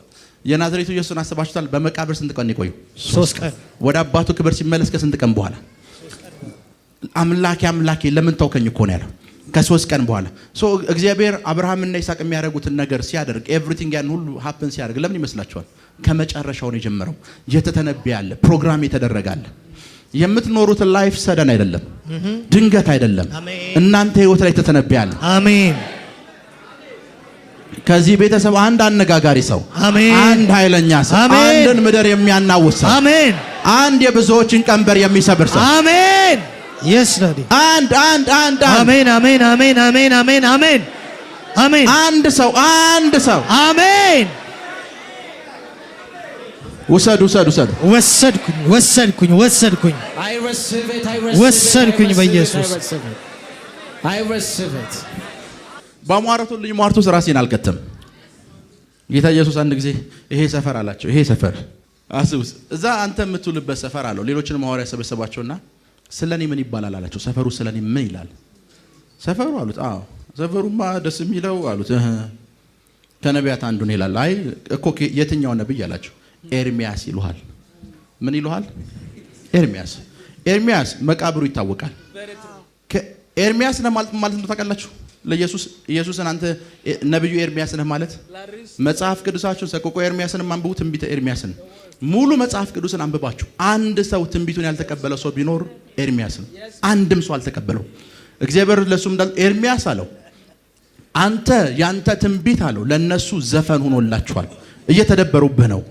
የናዝሬቱ ኢየሱስን አስባችሁታል? በመቃብር ስንት ቀን የቆዩ? 3 ቀን። ወደ አባቱ ክብር ሲመለስ ከስንት ቀን በኋላ? አምላኬ ለምን ተውከኝ እኮ ነው ያለው። ከ3 ቀን በኋላ እግዚአብሔር አብርሃምና ይስሐቅ የሚያደርጉትን ነገር ሲያደርግ ኤቭሪቲንግ ያን ሁሉ ሀፕን ሲያደርግ ለምን ይመስላችኋል? ከመጨረሻው ነው የጀመረው። የተተነበየ አለ፣ ፕሮግራም የተደረገ አለ። የምትኖሩት ላይፍ ሰደን አይደለም፣ ድንገት አይደለም። እናንተ ህይወት ላይ የተተነበየ አለ። አሜን። ከዚህ ቤተሰብ አንድ አነጋጋሪ ሰው፣ አንድ ኃይለኛ ሰው፣ አንድን ምድር የሚያናውስ ሰው፣ አንድ የብዙዎችን ቀንበር የሚሰብር ሰው። አሜን። Yes, Daddy. አንድ አሜን። አንድ ሰው አሜን። ውሰዱ። ወሰድኩኝ በኢየሱስ በሟርቱ ልጅ ሟርቱ ራሴን አልከተም። ጌታ ኢየሱስ አንድ ጊዜ ይሄ ሰፈር አላቸው። ይሄ ሰፈር አስቡስ፣ እዛ አንተ የምትውልበት ሰፈር አለው። ሌሎችንም ሐዋርያ ሰበሰባቸውና ስለኔ ምን ይባላል አላቸው። ሰፈሩ ስለኔ ምን ይላል? ሰፈሩ አሉት። አዎ ሰፈሩማ ደስ የሚለው አሉት። ከነቢያት አንዱን ይላል። አይ እኮ የትኛው ነብይ አላቸው። ኤርሚያስ ይሉሃል። ምን ይሉሃል? ኤርሚያስ መቃብሩ ይታወቃል። ኤርሚያስ ነህ ማለት ነው። ታውቃላችሁ? ኢየሱስን አንተ ነብዩ ኤርሚያስ ነህ ማለት መጽሐፍ ቅዱሳችሁን ሰቆቆ ኤርሚያስን አንብቡ። ትንቢተ ኤርሚያስን ሙሉ መጽሐፍ ቅዱስን አንብባችሁ አንድ ሰው ትንቢቱን ያልተቀበለ ሰው ቢኖር ኤርሚያስ ነው። አንድም ሰው አልተቀበለው። እግዚአብሔር ለሱም እንዳል ኤርሚያስ አለው አንተ ያንተ ትንቢት አለው ለነሱ ዘፈን ሆኖላችኋል፣ እየተደበሩብህ ነው።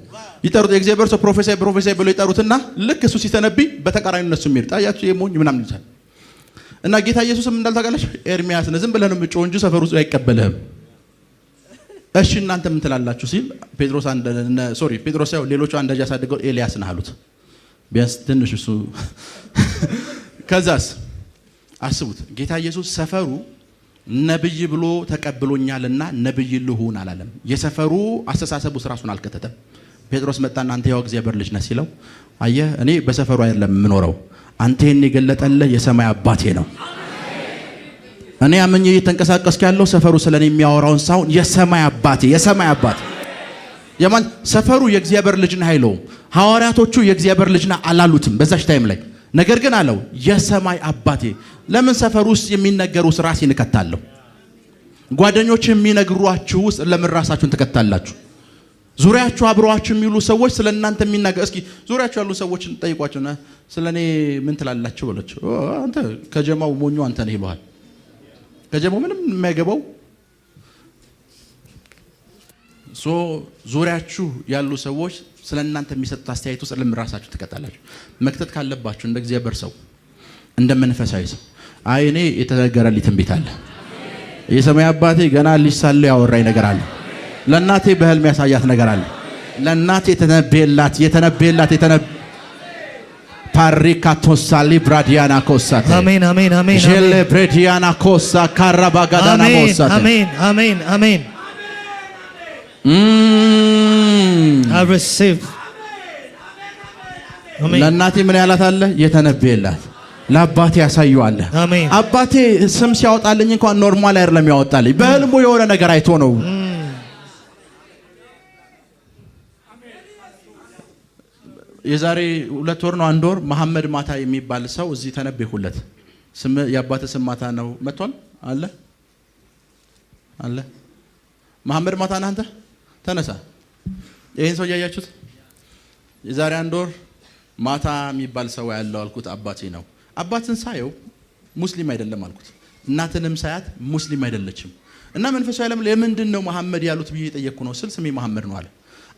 ይጠሩት የእግዚአብሔር ሰው ፕሮፌሰር ብሎ ይጠሩትና ልክ እሱ ሲተነብይ በተቃራኒ እነሱ የሚርጣ ያቺ የሞኝ ምናምን ይላል። እና ጌታ ኢየሱስም እንዳልታውቃለች ኤርሚያስ ነው ዝም ብለህ ነው የምትጮህ እንጂ ሰፈሩ አይቀበልህም። እሺ እናንተ ምን ትላላችሁ ሲል ጴጥሮስ ሳይሆን ሌሎቹ አንድ ልጅ አሳድገው ኤልያስ ነህ አሉት። ቢያንስ ትንሽ እሱ ከዛስ አስቡት። ጌታ ኢየሱስ ሰፈሩ ነብይ ብሎ ተቀብሎኛልና ነብይ ልሁን አላለም። የሰፈሩ አስተሳሰቡ ራሱን አልከተተም። ጴጥሮስ መጣና አንተ ያው እግዚአብሔር ልጅ ነህ ሲለው አየህ እኔ በሰፈሩ አይደለም የምኖረው፣ አንተ ይሄን የገለጠልህ የሰማይ አባቴ ነው። እኔ አመኘ እየተንቀሳቀስኩ ያለው ሰፈሩ ስለኔ የሚያወራውን ሳይሆን የሰማይ አባቴ የማን ሰፈሩ የእግዚአብሔር ልጅና አይለውም። ሐዋርያቶቹ የእግዚአብሔር ልጅና አላሉትም በዛች ታይም ላይ። ነገር ግን አለው የሰማይ አባቴ። ለምን ሰፈሩ ውስጥ የሚነገሩ ራስ ይንከታለሁ? ጓደኞች የሚነግሯችሁ ውስጥ ለምን ራሳችሁን ትከታላችሁ? ዙሪያችሁ አብረዋችሁ የሚሉ ሰዎች ስለእናንተ የሚናገር እስኪ ዙሪያችሁ ያሉ ሰዎችን ጠይቋቸውና ስለኔ ምን ትላላችሁ በላቸው። አንተ ከጀማው ሞኙ አንተ ነህ ይሏል። ከጀማው ምንም የማይገባው ዙሪያችሁ ያሉ ሰዎች ስለእናንተ የሚሰጡት አስተያየት ውስጥ ለምን ራሳችሁ ትከታላችሁ? መክተት ካለባችሁ እንደ እግዚአብሔር ሰው እንደ መንፈሳዊ ሰው አይ እኔ የተነገረልኝ ትንቢት አለ። የሰማይ አባቴ ገና ልጅ ሳለ ያወራኝ ነገር አለ። ለእናቴ በህልም ያሳያት ነገር አለ። ለእናቴ የተነበየላት ፓሪካቶሳ ሊብራዲያና ኮሳተ አሜን አሜን አሜን ጀለ ብሬዲያና ኮሳ ካራባጋዳና ኮሳተ አሜን አሜን አሜን I receive ለእናቴ ምን ያላት አለ? የተነበየላት። ለአባቴ ያሳየዋል። አሜን። አባቴ ስም ሲያወጣልኝ እንኳን ኖርማል አይደለም ያወጣልኝ፣ በህልሙ የሆነ ነገር አይቶ ነው። የዛሬ 2 ወር ነው 1 ወር መሐመድ ማታ የሚባል ሰው እዚህ ተነበየሁለት። ስም የአባቴ ስም ማታ ነው መጥቷል አለ መሐመድ ማታ ነህ አንተ ተነሳ። ይሄን ሰው ያያችሁት? የዛሬ 1 ወር ማታ የሚባል ሰው ያለው አልኩት። አባቴ ነው። አባትን ሳየው ሙስሊም አይደለም አልኩት። እናትንም ሳያት ሙስሊም አይደለችም። እና መንፈሳዊ ዓለም ለምንድን ነው መሐመድ ያሉት ብዬ ጠየቅኩ ነው ስል ስሜ መሐመድ ነው አለ።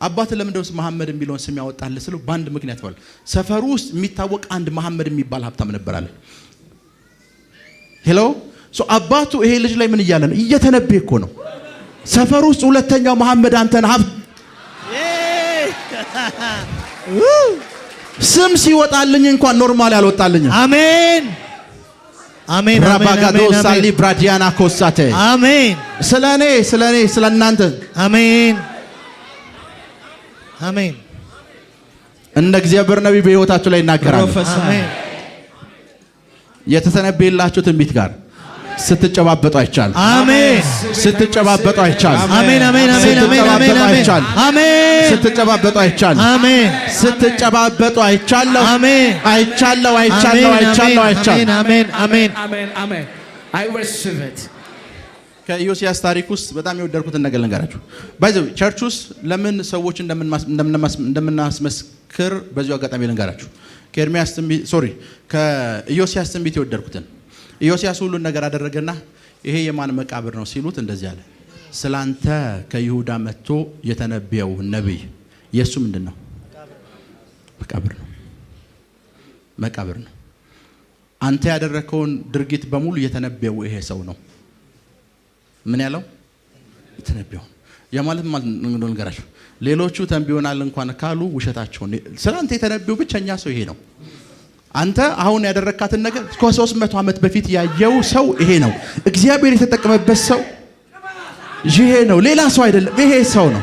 አባት ለምንድነው መሐመድ የሚለውን ስም ያወጣል ስለው በአንድ ምክንያት ነው። ሰፈሩ ውስጥ የሚታወቅ አንድ መሐመድ የሚባል ሀብታም ነበር አለ። ሄሎ አባቱ ይሄ ልጅ ላይ ምን እያለ ነው? እየተነበየ እኮ ነው። ሰፈሩ ውስጥ ሁለተኛው መሐመድ አንተን ሀብት ስም ሲወጣልኝ እንኳን ኖርማል ያልወጣልኝ። አሜን አሜን ራባጋዶ ሳሊ ብራዲያና ኮሳቴ አሜን። ስለኔ ስለናንተ አሜን አሜን። እንደ እግዚአብሔር ነብይ በህይወታችሁ ላይ ይናገራል። አሜን። የተተነበየላችሁ ትንቢት ጋር ስትጨባበጡ አይቻልም። አሜን። ስትጨባበጡ አይቻልም። አሜን አሜን አሜን አሜን አሜን አሜን። ስትጨባበጡ አይቻልም። አሜን። ስትጨባበጡ አይቻለሁ። አሜን። አይቻለሁ። አሜን አሜን አሜን። I receive it። ከኢዮስያስ ታሪክ ውስጥ በጣም የወደድኩትን ነገር ልንገራችሁ። ባይዘው ቸርች ውስጥ ለምን ሰዎች እንደምናስመስክር በዚሁ አጋጣሚ ልንገራችሁ። ከኢዮስያስ ትንቢት የወደድኩትን ኢዮስያስ ሁሉን ነገር አደረገና ይሄ የማን መቃብር ነው ሲሉት እንደዚህ አለ። ስላንተ ከይሁዳ መጥቶ የተነበየው ነብይ የሱ ምንድነው? መቃብር ነው። አንተ ያደረከውን ድርጊት በሙሉ የተነበየው ይሄ ሰው ነው። ምን ያለው? የተነበየው የማለት ማለት ነው ነገራችሁ። ሌሎቹ ተንብዮናል እንኳን ካሉ ውሸታቸው ነው። ስላንተ የተነበየው ብቸኛ ሰው ይሄ ነው። አንተ አሁን ያደረካትን ነገር ከ300 ዓመት በፊት ያየው ሰው ይሄ ነው። እግዚአብሔር የተጠቀመበት ሰው ይሄ ነው። ሌላ ሰው አይደለም፣ ይሄ ሰው ነው።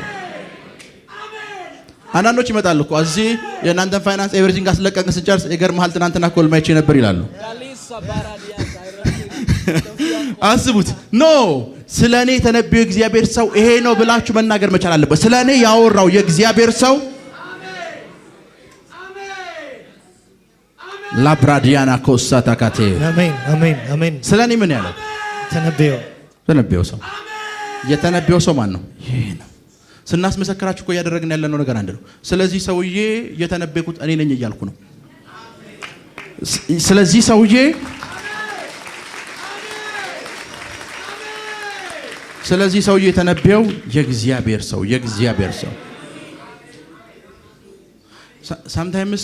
አንዳንዶች ይመጣሉ እኮ እዚህ የእናንተን ፋይናንስ ኤቨሪቲንግ አስለቀቅን ስንጨርስ ይገርምሃል ትናንትና ኮልማይቼ ነበር ይላሉ። አስቡት። ኖ ስለኔ የተነበየው እግዚአብሔር ሰው ይሄ ነው ብላችሁ መናገር መቻል አለበት። ስለኔ ያወራው የእግዚአብሔር ሰው ላብራዲያና ኮሳታ ካቴ አሜን አሜን አሜን። ስለኔ ምን ያለው? ተነበየው ሰው የተነበየው ሰው ማን ነው? ይሄ ነው። ስናስመሰክራችሁ እኮ ያደረግን ያለነው ነገር አንድ ነው። ስለዚህ ሰውዬ የተነበየኩት እኔ ነኝ እያልኩ ነው። ስለዚህ ሰውዬ የተነበየው የእግዚአብሔር ሰው sometimes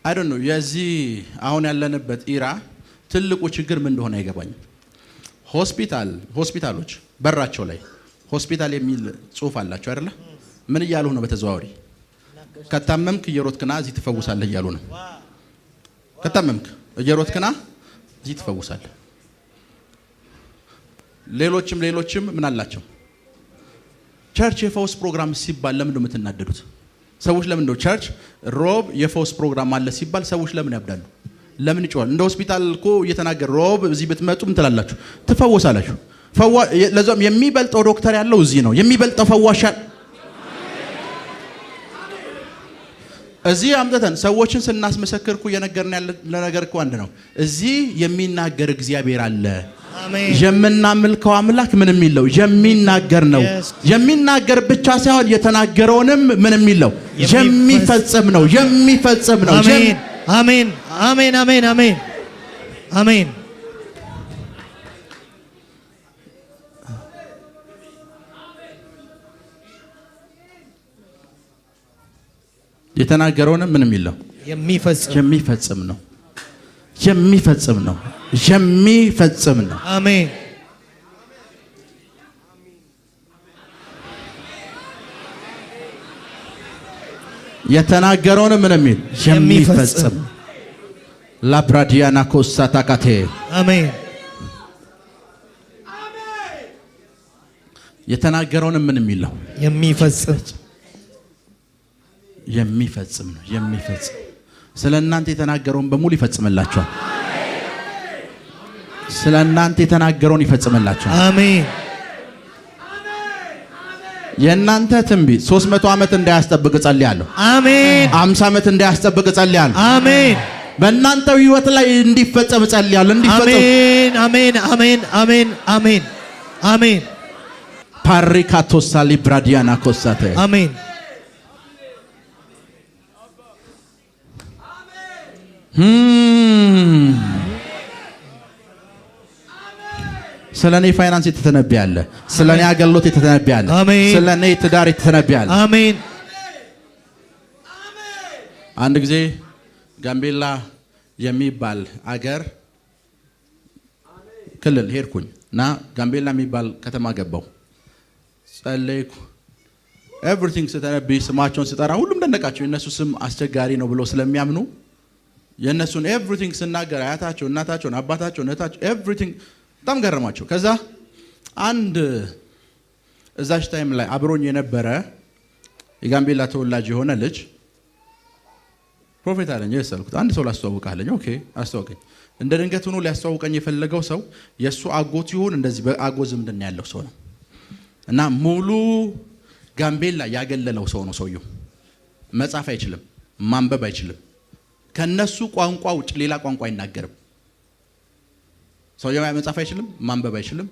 I don't know የዚህ አሁን ያለንበት ኢራ ትልቁ ችግር ምን እንደሆነ አይገባኝም። ሆስፒታሎች በራቸው ላይ ሆስፒታል የሚል ጽሑፍ አላቸው አይደለ? ምን እያሉ ነው? በተዘዋዋሪ ከታመምክ እየሮጥክና እዚህ ትፈውሳለህ እያሉ ነው። ከታመምክ እየሮጥክና እዚህ ትፈውሳለህ። ሌሎችም ምን አላቸው? ቸርች የፈውስ ፕሮግራም ሲባል ለምን ነው የምትናደዱት? ሰዎች ለምን ነው ቸርች ሮብ የፈውስ ፕሮግራም አለ ሲባል ሰዎች ለምን ያብዳሉ? ለምን ይጮሃል? እንደ ሆስፒታል እኮ እየተናገረ ሮብ እዚህ ብትመጡም ትላላችሁ ትፈወሳላችሁ። ለዛም የሚበልጠው ዶክተር ያለው እዚህ ነው። የሚበልጠው ፈዋሽ እዚህ አምጥተን ሰዎችን ስናስመሰክር እኮ እየነገርን ያለ ነገር እኮ አንድ ነው። እዚህ የሚናገር እግዚአብሔር አለ። አሜን። የምናመልከው አምላክ ምን የሚለው የሚናገር ነው። የሚናገር ብቻ ሳይሆን የተናገረውንም ምን የሚለው የሚፈጽም ነው። የሚፈጽም ነው። አሜን አሜን አሜን አሜን አሜን አሜን። የተናገረውንም ምን የሚለው የሚፈጽም ነው። የሚፈጽም ነው። የሚፈጽም ነው። አሜን። የተናገረውን ምን የሚል የሚፈጽም ላብራዲያና ኮሳታካቴ አሜን። የተናገረውን ምን የሚል ነው የሚፈጽም ነው። የሚፈጽም ስለ እናንተ የተናገረውን በሙሉ ይፈጽምላችኋል። ስለ እናንተ የተናገረውን ይፈጽምላችኋል። አሜን። የእናንተ ትንቢት 300 ዓመት እንዳያስጠብቅ ጸልያለሁ። አሜን። 50 ዓመት እንዳያስጠብቅ ጸልያለሁ። አሜን። በእናንተ ህይወት ላይ እንዲፈጸም ጸልያለሁ። እንዲፈጸም አሜን አሜን አሜን አሜን አሜን። ፓሪካቶሳ ሊብራዲያና ኮሳተ አሜን። ስለኔ ፋይናንስ የተተነብያለ፣ ስለኔ አገልግሎት የተተነብያለ፣ ስለኔ ትዳር የተተነብያለ። አሜን። አንድ ጊዜ ጋምቤላ የሚባል አገር ክልል ሄድኩኝ እና ጋምቤላ የሚባል ከተማ ገባው። ጸለይኩ። ኤቭሪቲንግ ስተነብይ ስማቸውን ስጠራ ሁሉም ደነቃቸው። የነሱ ስም አስቸጋሪ ነው ብሎ ስለሚያምኑ የነሱን ኤቭሪቲንግ ስናገር አያታቸው፣ እናታቸውን፣ አባታቸውን፣ እህታቸው ኤቭሪቲንግ በጣም ገረማቸው። ከዛ አንድ እዛች ታይም ላይ አብሮኝ የነበረ የጋምቤላ ተወላጅ የሆነ ልጅ ፕሮፌት አለኝ። የሰልኩት አንድ ሰው ላስተዋውቃለኝ። ኦኬ አስተዋውቀኝ። እንደ ድንገት ሆኖ ሊያስተዋውቀኝ የፈለገው ሰው የሱ አጎት ይሁን እንደዚህ በአጎት ዝምድና ያለው ሰው ነው እና ሙሉ ጋምቤላ ያገለለው ሰው ነው። ሰውየው መጻፍ አይችልም፣ ማንበብ አይችልም። ከነሱ ቋንቋ ውጭ ሌላ ቋንቋ አይናገርም። ሰውየው መጻፍ አይችልም፣ ማንበብ አይችልም።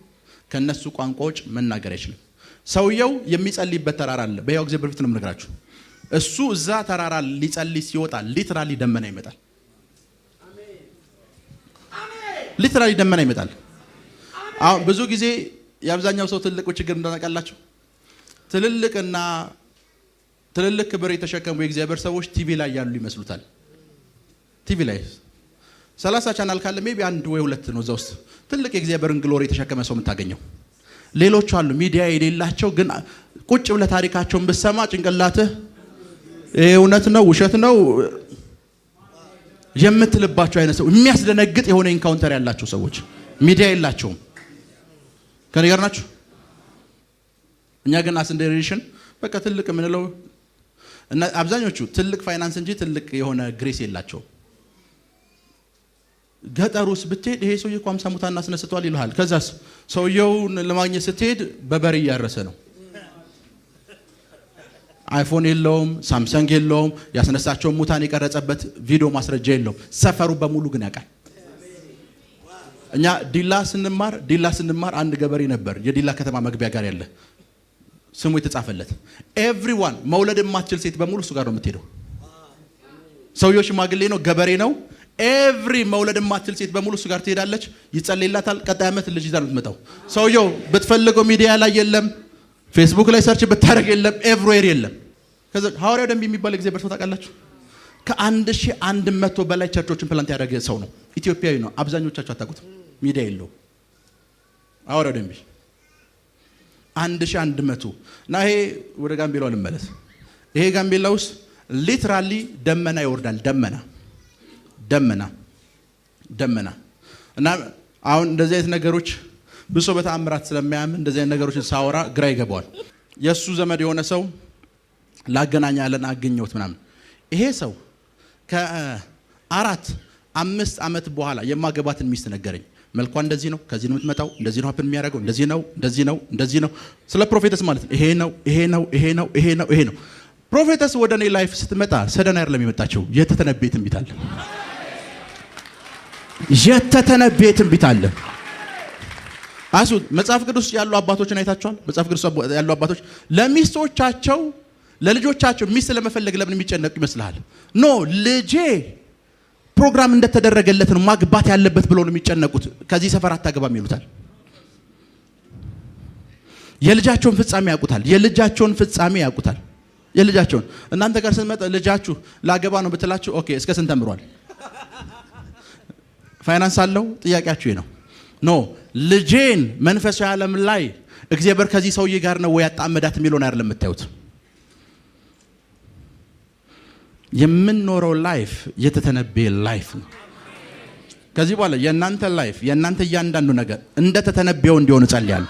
ከነሱ ቋንቋ ውጭ መናገር አይችልም። ሰውየው የሚጸልይበት ተራራ አለ። በያው ጊዜ በፊት ነው የምነግራችሁ። እሱ እዛ ተራራ ሊጸልይ ሲወጣ ሊትራሊ ደመና ይመጣል። ሊትራሊ ደመና ይመጣል። አሁን ብዙ ጊዜ የአብዛኛው ሰው ትልቁ ችግር እንደነቃላችሁ ትልልቅና ትልልቅ ክብር የተሸከሙ የእግዚአብሔር ሰዎች ቲቪ ላይ ያሉ ይመስሉታል። ቲቪ ላይ 30 ቻናል ካለ ሜቢ አንድ ወይ ሁለት ነው እዛ ውስጥ ትልቅ የእግዚአብሔርን ግሎሪ የተሸከመ ሰው የምታገኘው። ሌሎች አሉ ሚዲያ የሌላቸው ግን ቁጭ ብለህ ታሪካቸውን ብትሰማ ጭንቅላትህ እውነት ነው ውሸት ነው የምትልባቸው አይነት ሰው የሚያስደነግጥ የሆነ ኢንካውንተር ያላቸው ሰዎች ሚዲያ የላቸውም። ከኔ ጋር ናችሁ? እኛ ግን አስ ኢንደሪሽን በቃ ትልቅ ምንለው እና አብዛኞቹ ትልቅ ፋይናንስ እንጂ ትልቅ የሆነ ግሬስ የላቸው። ገጠሩስ ብትሄድ ይሄ ሰውዬ እኮ 50 ሙታን አስነስቷል ይልሃል። ከዛስ ሰውየውን ለማግኘት ስትሄድ በበሬ እያረሰ ነው። አይፎን የለውም፣ ሳምሰንግ የለውም፣ ያስነሳቸው ሙታን የቀረጸበት ቪዲዮ ማስረጃ የለውም። ሰፈሩ በሙሉ ግን ያውቃል። እኛ ዲላ ስንማር አንድ ገበሬ ነበር የዲላ ከተማ መግቢያ ጋር ያለ ስሙ የተጻፈለት ኤቭሪዋን መውለድ የማትችል ሴት በሙሉ እሱ ጋር ነው የምትሄደው። ሰውየው ሽማግሌ ነው፣ ገበሬ ነው። ኤቭሪ መውለድ የማትችል ሴት በሙሉ እሱ ጋር ትሄዳለች፣ ይጸልይላታል። ቀጣይ ዓመት ልጅ ይዛ ነው የምትመጣው። ሰውየው ብትፈልገው ሚዲያ ላይ የለም፣ ፌስቡክ ላይ ሰርች ብታደርግ የለም፣ ኤቭሪዌር የለም። ከዛ ሐዋርያው ደንብ የሚባል እግዚአብሔር ሰው ታውቃላችሁ? ከ1100 በላይ ቸርቾችን ፕላንት ያደረገ ሰው ነው። ኢትዮጵያዊ ነው። አብዛኞቻችሁ አታውቁትም። ሚዲያ የለውም። ሐዋርያው ደንብ 1100 እና ይሄ ወደ ጋምቤላው ልመለስ። ይሄ ጋምቤላ ውስጥ ሊትራሊ ደመና ይወርዳል። ደመና እና አሁን እንደዚህ አይነት ነገሮች ብዙ ሰው በተአምራት ስለሚያምን እንደዚህ አይነት ነገሮችን ሳወራ ግራ ይገባዋል። የሱ ዘመድ የሆነ ሰው ላገናኛለን አገኘሁት ምናምን። ይሄ ሰው ከ4 5 ዓመት በኋላ የማገባትን ሚስት ነገረኝ። መልኳ እንደዚህ ነው፣ ከዚህ ነው የምትመጣው፣ እንደዚህ ነው ሀፕን የሚያደርገው፣ እንደዚህ ነው። ስለ ፕሮፌተስ ማለት ነው ይሄ ነው። ፕሮፌተስ ወደ እኔ ላይፍ ስትመጣ ሰደን አይደለም የመጣችው፣ የተተነበየ ትንቢት አለ። አሱ መጽሐፍ ቅዱስ ያሉ አባቶችን አይታችኋል? መጽሐፍ ቅዱስ ያሉ አባቶች ለሚስቶቻቸው ለልጆቻቸው ሚስት ለመፈለግ ለምን የሚጨነቁ ይመስልሃል? ኖ ልጄ ፕሮግራም እንደተደረገለት ነው ማግባት ያለበት ብለው ነው የሚጨነቁት። ከዚህ ሰፈር አታገባም ይሉታል። የልጃቸውን ፍጻሜ ያውቁታል። የልጃቸውን እናንተ ጋር ስትመጣ ልጃችሁ ላገባ ነው ብትላችሁ ኦኬ እስከ ስንት ተምሯል? ፋይናንስ አለው? ጥያቄያችሁ ነው። ኖ ልጄን መንፈሳዊ ዓለም ላይ እግዚአብሔር ከዚህ ሰውዬ ጋር ነው ወይ ያጣመዳት የሚለውን አይደለም የምታዩት። የምንኖረው ላይፍ የተተነበየ ላይፍ ነው። ከዚህ በኋላ የእናንተ ላይፍ የእናንተ እያንዳንዱ ነገር እንደተተነበየው እንዲሆን እጸልያለሁ።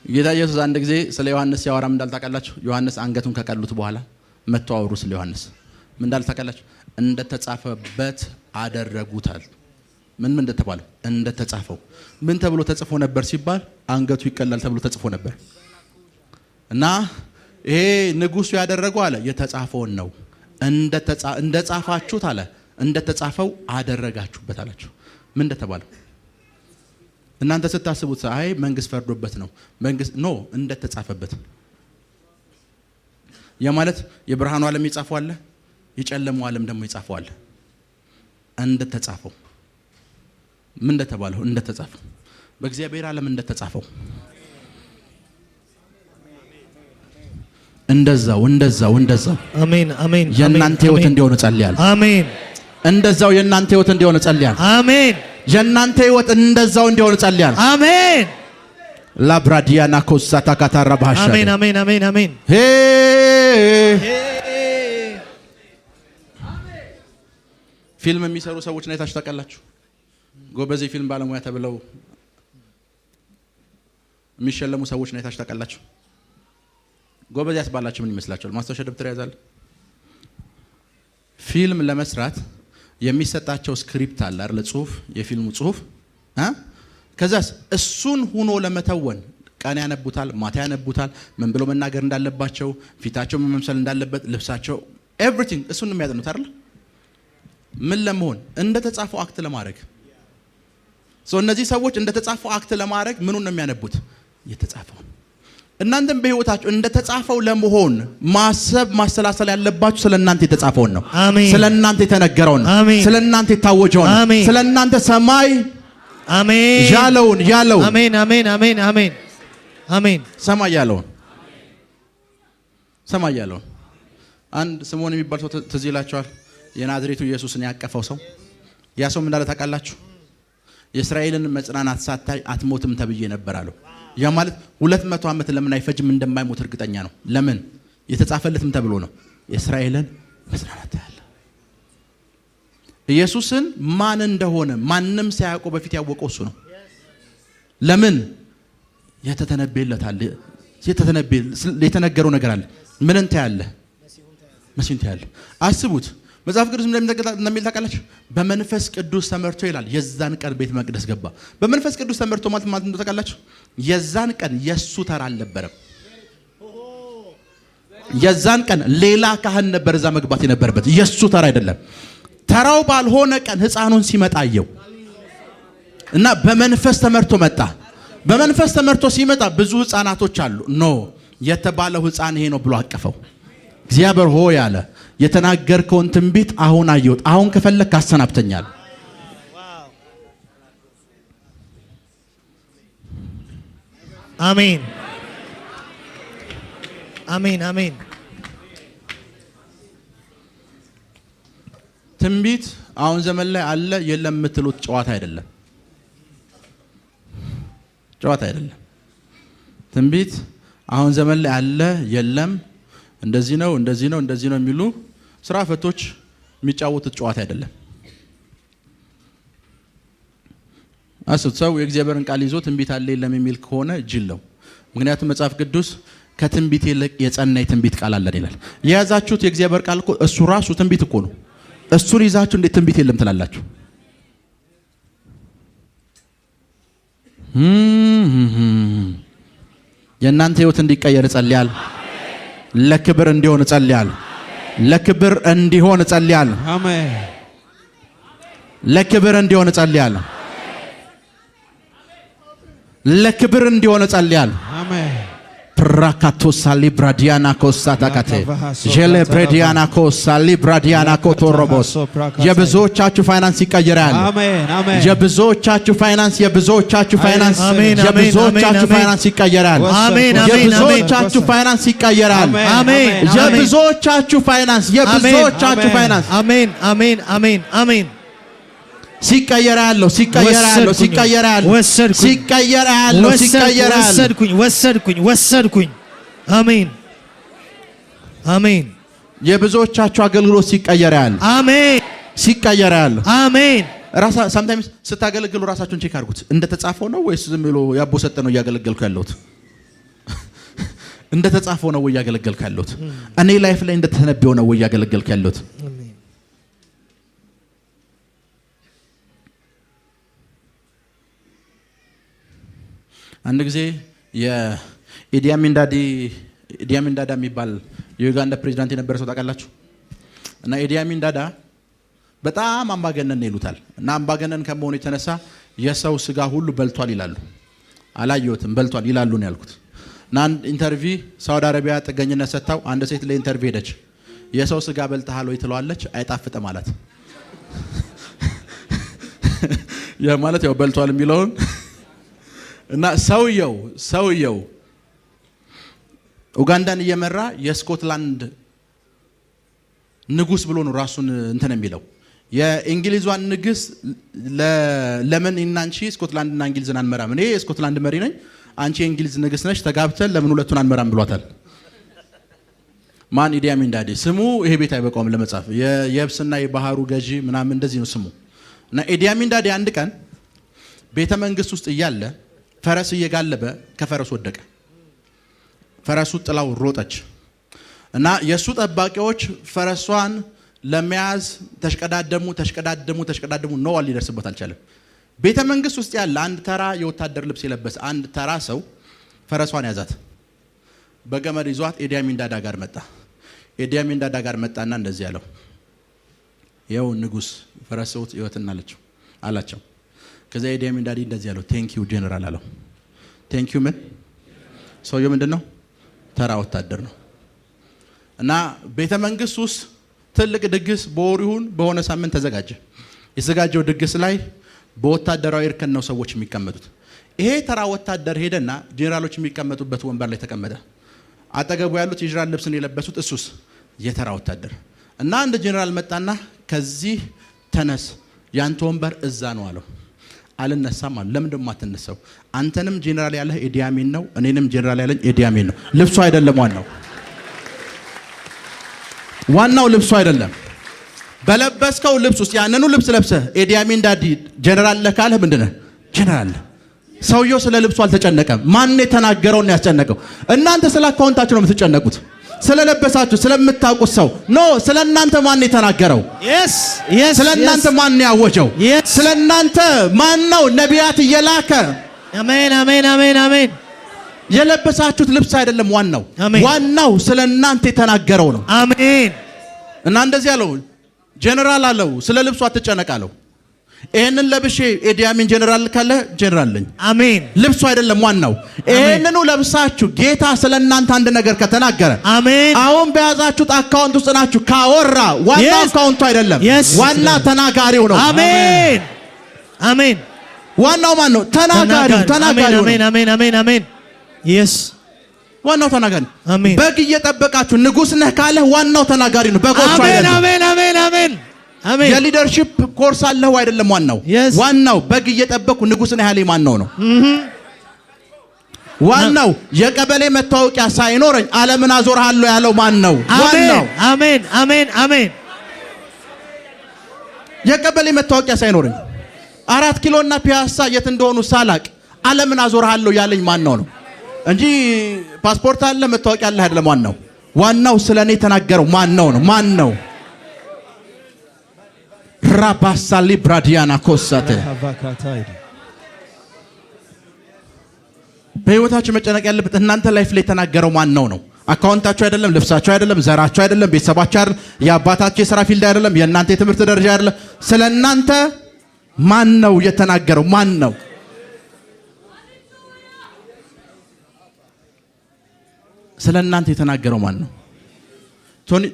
ጌታ ኢየሱስ አንድ ጊዜ ስለ ዮሐንስ ሲያወራ ምን እንዳልታውቃላችሁ? ዮሐንስ አንገቱን ከቀሉት በኋላ መጥተው አወሩ ስለ ዮሐንስ። ምን እንዳልታውቃላችሁ? እንደተጻፈበት አደረጉታል። ምን እንደተባለው እንደተጻፈው። ምን ተብሎ ተጽፎ ነበር ሲባል አንገቱ ይቀላል ተብሎ ተጽፎ ነበር። እና ይሄ ንጉሱ ያደረገው አለ የተጻፈውን ነው። እንደጻፋችሁት አለ እንደተጻፈው አደረጋችሁበት አላችሁ። ምን እንደተባለው እናንተ ስታስቡት አይ መንግስት ፈርዶበት ነው መንግስት ኖ እንደተጻፈበት የማለት የብርሃኑ ዓለም ይጻፈው አለ የጨለማው ዓለም ደግሞ ይጻፈው አለ እንደተጻፈው ምን እንደተባለው እንደተጻፈው በእግዚአብሔር ዓለም እንደተጻፈው እንደዛው አሜን አሜን የእናንተ ህይወት እንዲሆን ጸልያለሁ። አሜን እንደዛው የእናንተ ህይወት እንዲሆን ጸልያለሁ። አሜን የእናንተ ህይወት እንደዛው እንዲሆን ጸልያለሁ። አሜን ላብራዲያና ኮሳታ ካታራ ባሻ አሜን አሜን አሜን አሜን ፊልም የሚሰሩ ሰዎች ነው አይታችሁ ታውቃላችሁ? ጎበዝ ፊልም ባለሙያ ተብለው የሚሸለሙ ሰዎች ነው አይታችሁ ታውቃላችሁ? ጎበዝ ያስባላችሁ ምን ይመስላችኋል? ማስታወሻ ደብተር ያዛል። ፊልም ለመስራት የሚሰጣቸው ስክሪፕት አለ አይደል? ጽሁፍ፣ የፊልሙ ጽሁፍ ከዛስ እሱን ሆኖ ለመተወን ቀን ያነቡታል፣ ማታ ያነቡታል፣ ምን ብሎ መናገር እንዳለባቸው፣ ፊታቸው ምን መምሰል እንዳለበት፣ ልብሳቸው ኤቭሪቲንግ እሱን ነው የሚያጠኑት አይደል? ምን ለመሆን እንደተጻፈው አክት ለማድረግ እነዚህ ሰዎች እንደተጻፈው አክት ለማድረግ ምኑን ነው የሚያነቡት? የተጻፈው። እናንተም በህይወታችሁ እንደተጻፈው ለመሆን ማሰብ ማሰላሰል ያለባችሁ ስለናንተ የተጻፈውን ነው። ስለናንተ የተነገረውን ነው። ስለናንተ የታወጀውን ነው። ስለናንተ ሰማይ አሜን ያለው አሜን አሜን አሜን አሜን አሜን ሰማይ ያለውን አንድ ስምዖን የሚባል ሰው ትዝ ይላችኋል? የናዝሬቱ ኢየሱስን ያቀፈው ሰው ያ ሰው ምን እንዳለ ታውቃላችሁ? የእስራኤልን መጽናናት ሳታይ አትሞትም ተብዬ ነበር አለው። ያ ማለት 200 ዓመት ለምን አይፈጅም እንደማይሞት እርግጠኛ ነው። ለምን? የተጻፈለትም ተብሎ ነው። የእስራኤልን መጽናናት ያለ ኢየሱስን ማን እንደሆነ ማንንም ሳያውቀው በፊት ያወቀው እሱ ነው። ለምን? የተተነበየለታል። የተነገረው ነገር አለ። ምን እንታያለ? መሲሁን ታያለ። አስቡት። መጽሐፍ ቅዱስ እንደሚል ታውቃላችሁ? በመንፈስ ቅዱስ ተመርቶ ይላል የዛን ቀን ቤተ መቅደስ ገባ። በመንፈስ ቅዱስ ተመርቶ ማለት እንደው ታውቃላችሁ? የዛን ቀን የሱ ተራ አልነበረም። የዛን ቀን ሌላ ካህን ነበር እዛ መግባት የነበረበት፣ የሱ ተራ አይደለም። ተራው ባልሆነ ቀን ሕፃኑን ሲመጣ አየው እና በመንፈስ ተመርቶ መጣ። በመንፈስ ተመርቶ ሲመጣ ብዙ ሕፃናቶች አሉ። ኖ የተባለው ሕፃን ይሄ ነው ብሎ አቀፈው። እግዚአብሔር ሆይ አለ የተናገርከውን ትንቢት አሁን አየሁት። አሁን ከፈለክ አሰናብተኛል። አሜን አሜን አሜን። ትንቢት አሁን ዘመን ላይ አለ የለም የምትሉት ጨዋታ አይደለም። ትንቢት አሁን ዘመን ላይ አለ የለም እንደዚህ ነው የሚሉ ስራ ፈቶች የሚጫወቱት ጨዋታ አይደለም። ሰው የእግዚአብሔርን ቃል ይዞ ትንቢት አለ የለም የሚል ከሆነ ጅል ነው። ምክንያቱም መጽሐፍ ቅዱስ ከትንቢት ይልቅ የጸና የትንቢት ቃል አለን ይላል። የያዛችሁት የእግዚአብሔር ቃል እኮ እሱ ራሱ ትንቢት እኮ ነው። እሱን ይዛችሁ እንዴት ትንቢት የለም ትላላችሁ? የእናንተ ህይወት እንዲቀየር እጸልያለሁ። ለክብር እንዲሆን እጸልያለሁ። ለክብር እንዲሆን እጸልያለሁ። አሜን። ለክብር እንዲሆን እጸልያለሁ። ለክብር እንዲሆን እጸልያለሁ። አሜን። ፕራካቶሳሊ ብራዲያና ኮሳታካቴ ጀለ ብራዲያና ኮሳሊ ብራዲያና ኮቶሮቦስ የብዙዎቻችሁ ፋይናንስ ይቀየራል። አሜን አሜን። የብዙዎቻችሁ ፋይናንስ የብዙዎቻችሁ ፋይናንስ የብዙዎቻችሁ ፋይናንስ ይቀየራል። አሜን የብዙዎቻችሁ ፋይናንስ ይቀየራል። አሜን። የብዙዎቻችሁ ፋይናንስ የብዙዎቻችሁ ፋይናንስ አሜን አሜን አሜን አሜን። ሲቀየራለሁ ሲቀየራለሁ ሲቀየራለሁ ሲቀየራለሁ ሲቀየራለሁ ወሰድኩኝ። አሜን አሜን። የብዙዎቻችሁ አገልግሎት ሲቀየራል። አሜን ሲቀየራል። አሜን። sometimes ስታገለግሉ ራሳችሁን ቼክ አድርጉት። እንደተጻፈው ነው ወይስ ዝም ብሎ ያቦሰጠ ነው እያገለገልኩ ያለሁት? እንደተጻፈው ነው ወይ እያገለገልኩ ያለሁት? እኔ ላይፍ ላይ እንደተነበየው ነው ወይ እያገለገልኩ ያለሁት? አንድ ጊዜ የኢዲ አሚን ዳዳ የሚባል የዩጋንዳ ፕሬዝዳንት የነበረ ሰው ታውቃላችሁ? እና ኢዲ አሚን ዳዳ በጣም አምባገነን ይሉታል። እና አምባገነን ከመሆኑ የተነሳ የሰው ስጋ ሁሉ በልቷል ይላሉ። አላየሁትም በልቷል ይላሉ ነው ያልኩት። እና ኢንተርቪው ሳውዲ አረቢያ ጥገኝነት ሰጥታው አንድ ሴት ለኢንተርቪው ሄደች። የሰው ስጋ በልተሃል ወይ ትለዋለች። አይጣፍጥም አላት። ያ ማለት ያው በልቷል የሚለውን እና ሰውየው ኡጋንዳን እየመራ የስኮትላንድ ንጉስ ብሎ ነው ራሱን እንትን የሚለው። የእንግሊዟን ንግስ ለምን እናንቺ ስኮትላንድና እንግሊዝን አንመራም? እኔ የስኮትላንድ መሪ ነኝ፣ አንቺ የእንግሊዝ ንግስ ነሽ፣ ተጋብተን ለምን ሁለቱን አንመራም ብሏታል። ማን? ኢዲ አሚን ዳዳ። ስሙ ይሄ ቤት አይበቃውም ለመጻፍ። የየብስና የባህሩ ገዢ ምናምን እንደዚህ ነው ስሙ። እና ኢዲ አሚን ዳዳ አንድ ቀን ቤተ መንግስት ውስጥ እያለ ፈረስ እየጋለበ ከፈረሱ ወደቀ። ፈረሱ ጥላው ሮጠች እና የሱ ጠባቂዎች ፈረሷን ለመያዝ ተሽቀዳደሙ ነው ሊደርስበት አልቻለም። ቤተ መንግስት ውስጥ ያለ አንድ ተራ የወታደር ልብስ የለበሰ አንድ ተራ ሰው ፈረሷን ያዛት፣ በገመድ ይዟት ኢዲ አሚን ዳዳ ጋር መጣ። ኢዲ አሚን ዳዳ ጋር መጣና እንደዚህ ያለው፣ ይኸው ንጉስ ፈረሰውት ይወትና አላቸው። ከዛ ኢዲ አሚን ዳዲ እንደዚህ ያለው፣ ቴንክ ዩ ጄነራል አለው። ቴንክ ዩ ምን? ሰውየው ምንድነው? ተራ ወታደር ነው። እና ቤተ መንግስት ውስጥ ትልቅ ድግስ በወር ይሁን በሆነ ሳምንት ተዘጋጀ። የተዘጋጀው ድግስ ላይ በወታደራዊ እርከን ነው ሰዎች የሚቀመጡት። ይሄ ተራ ወታደር ሄደና ጄነራሎች የሚቀመጡበት ወንበር ላይ ተቀመጠ። አጠገቡ ያሉት የጄነራል ልብስን የለበሱት እሱስ የተራ ወታደር። እና አንድ ጄነራል መጣና ከዚህ ተነስ፣ ያንተ ወንበር እዛ ነው አለው። አልነሳም አለ። ለምን ደሞ አትነሳው? አንተንም ጄነራል ያለህ ኢዲ አሚን ነው፣ እኔንም ጄነራል ያለኝ ኢዲ አሚን ነው። ልብሱ አይደለም ዋናው ልብሱ አይደለም። በለበስከው ልብስ ውስጥ ያንኑ ልብስ ለብሰህ ኢዲ አሚን ዳዲ ጄነራል ለካለ ምንድነው? ጄነራል። ሰውየው ስለ ልብሱ አልተጨነቀም። ማን የተናገረው ነው ያስጨነቀው? እናንተ ስለ አካውንታችሁ ነው የምትጨነቁት። ስለለበሳችሁ ስለምታውቁት ሰው ኖ። ስለናንተ ማን የተናገረው? ስለናንተ ማን ያወጀው? ስለናንተ ማን ነው ነቢያት እየላከ? አሜን አሜን አሜን አሜን። የለበሳችሁት ልብስ አይደለም ዋናው ስለናንተ የተናገረው ነው። አሜን። እና እንደዚህ ያለው ጄነራል አለው፣ ስለ ልብሱ አትጨነቅ አለው። ይሄንን ለብሼ ኢዲ አሚን ጄነራል ካለ ጄነራል ነኝ። አሜን። ልብሱ አይደለም ዋናው። ይሄንኑ ለብሳችሁ ጌታ ስለናንተ አንድ ነገር ከተናገረ፣ አሜን፣ አሁን በያዛችሁት አካውንት ውስጥ ናችሁ ካወራ ዋናው አካውንቱ አይደለም፣ ዋና ተናጋሪው ነው። አሜን አሜን። ዋናው ማን ነው? ተናጋሪው። አሜን አሜን አሜን አሜን። ዋናው ተናጋሪ። አሜን። በግ እየጠበቃችሁ ንጉስ ነህ ካለ ዋናው ተናጋሪ ነው፣ በጎቹ አይደለም። አሜን አሜን አሜን አሜን። የሊደርሺፕ ኮርስ አለው አይደለም ዋናው። ዋናው በግ እየጠበቁ ንጉስ ነህ ያለኝ ማን ነው? ዋናው የቀበሌ መታወቂያ ሳይኖረኝ ዓለምን አዞርሃለሁ ያለው ማን ነው? ዋናው። አሜን አሜን አሜን። የቀበሌ መታወቂያ ሳይኖረኝ 4 ኪሎና ፒያሳ የት እንደሆኑ ሳላቅ ዓለምን አዞርሃለሁ ያለኝ ማን ነው? እንጂ ፓስፖርት አለ መታወቂያ አለ አይደለም። ዋናው ስለኔ የተናገረው ማን ነው? ራባሳሊ ብራዲያና ኮሳተ በህይወታችሁ መጨነቅ ያለበት እናንተ ላይፍ ላይ የተናገረው ማን ነው? አካውንታችሁ አይደለም፣ ልብሳችሁ አይደለም፣ ዘራችሁ አይደለም፣ ቤተሰባችሁ አይደለም፣ የአባታችሁ የሥራ ፊልድ አይደለም፣ የእናንተ የትምህርት ደረጃ አይደለም። ስለናንተ ማን ነው የተናገረው? ማን ነው? ስለናንተ የተናገረው ማን ነው?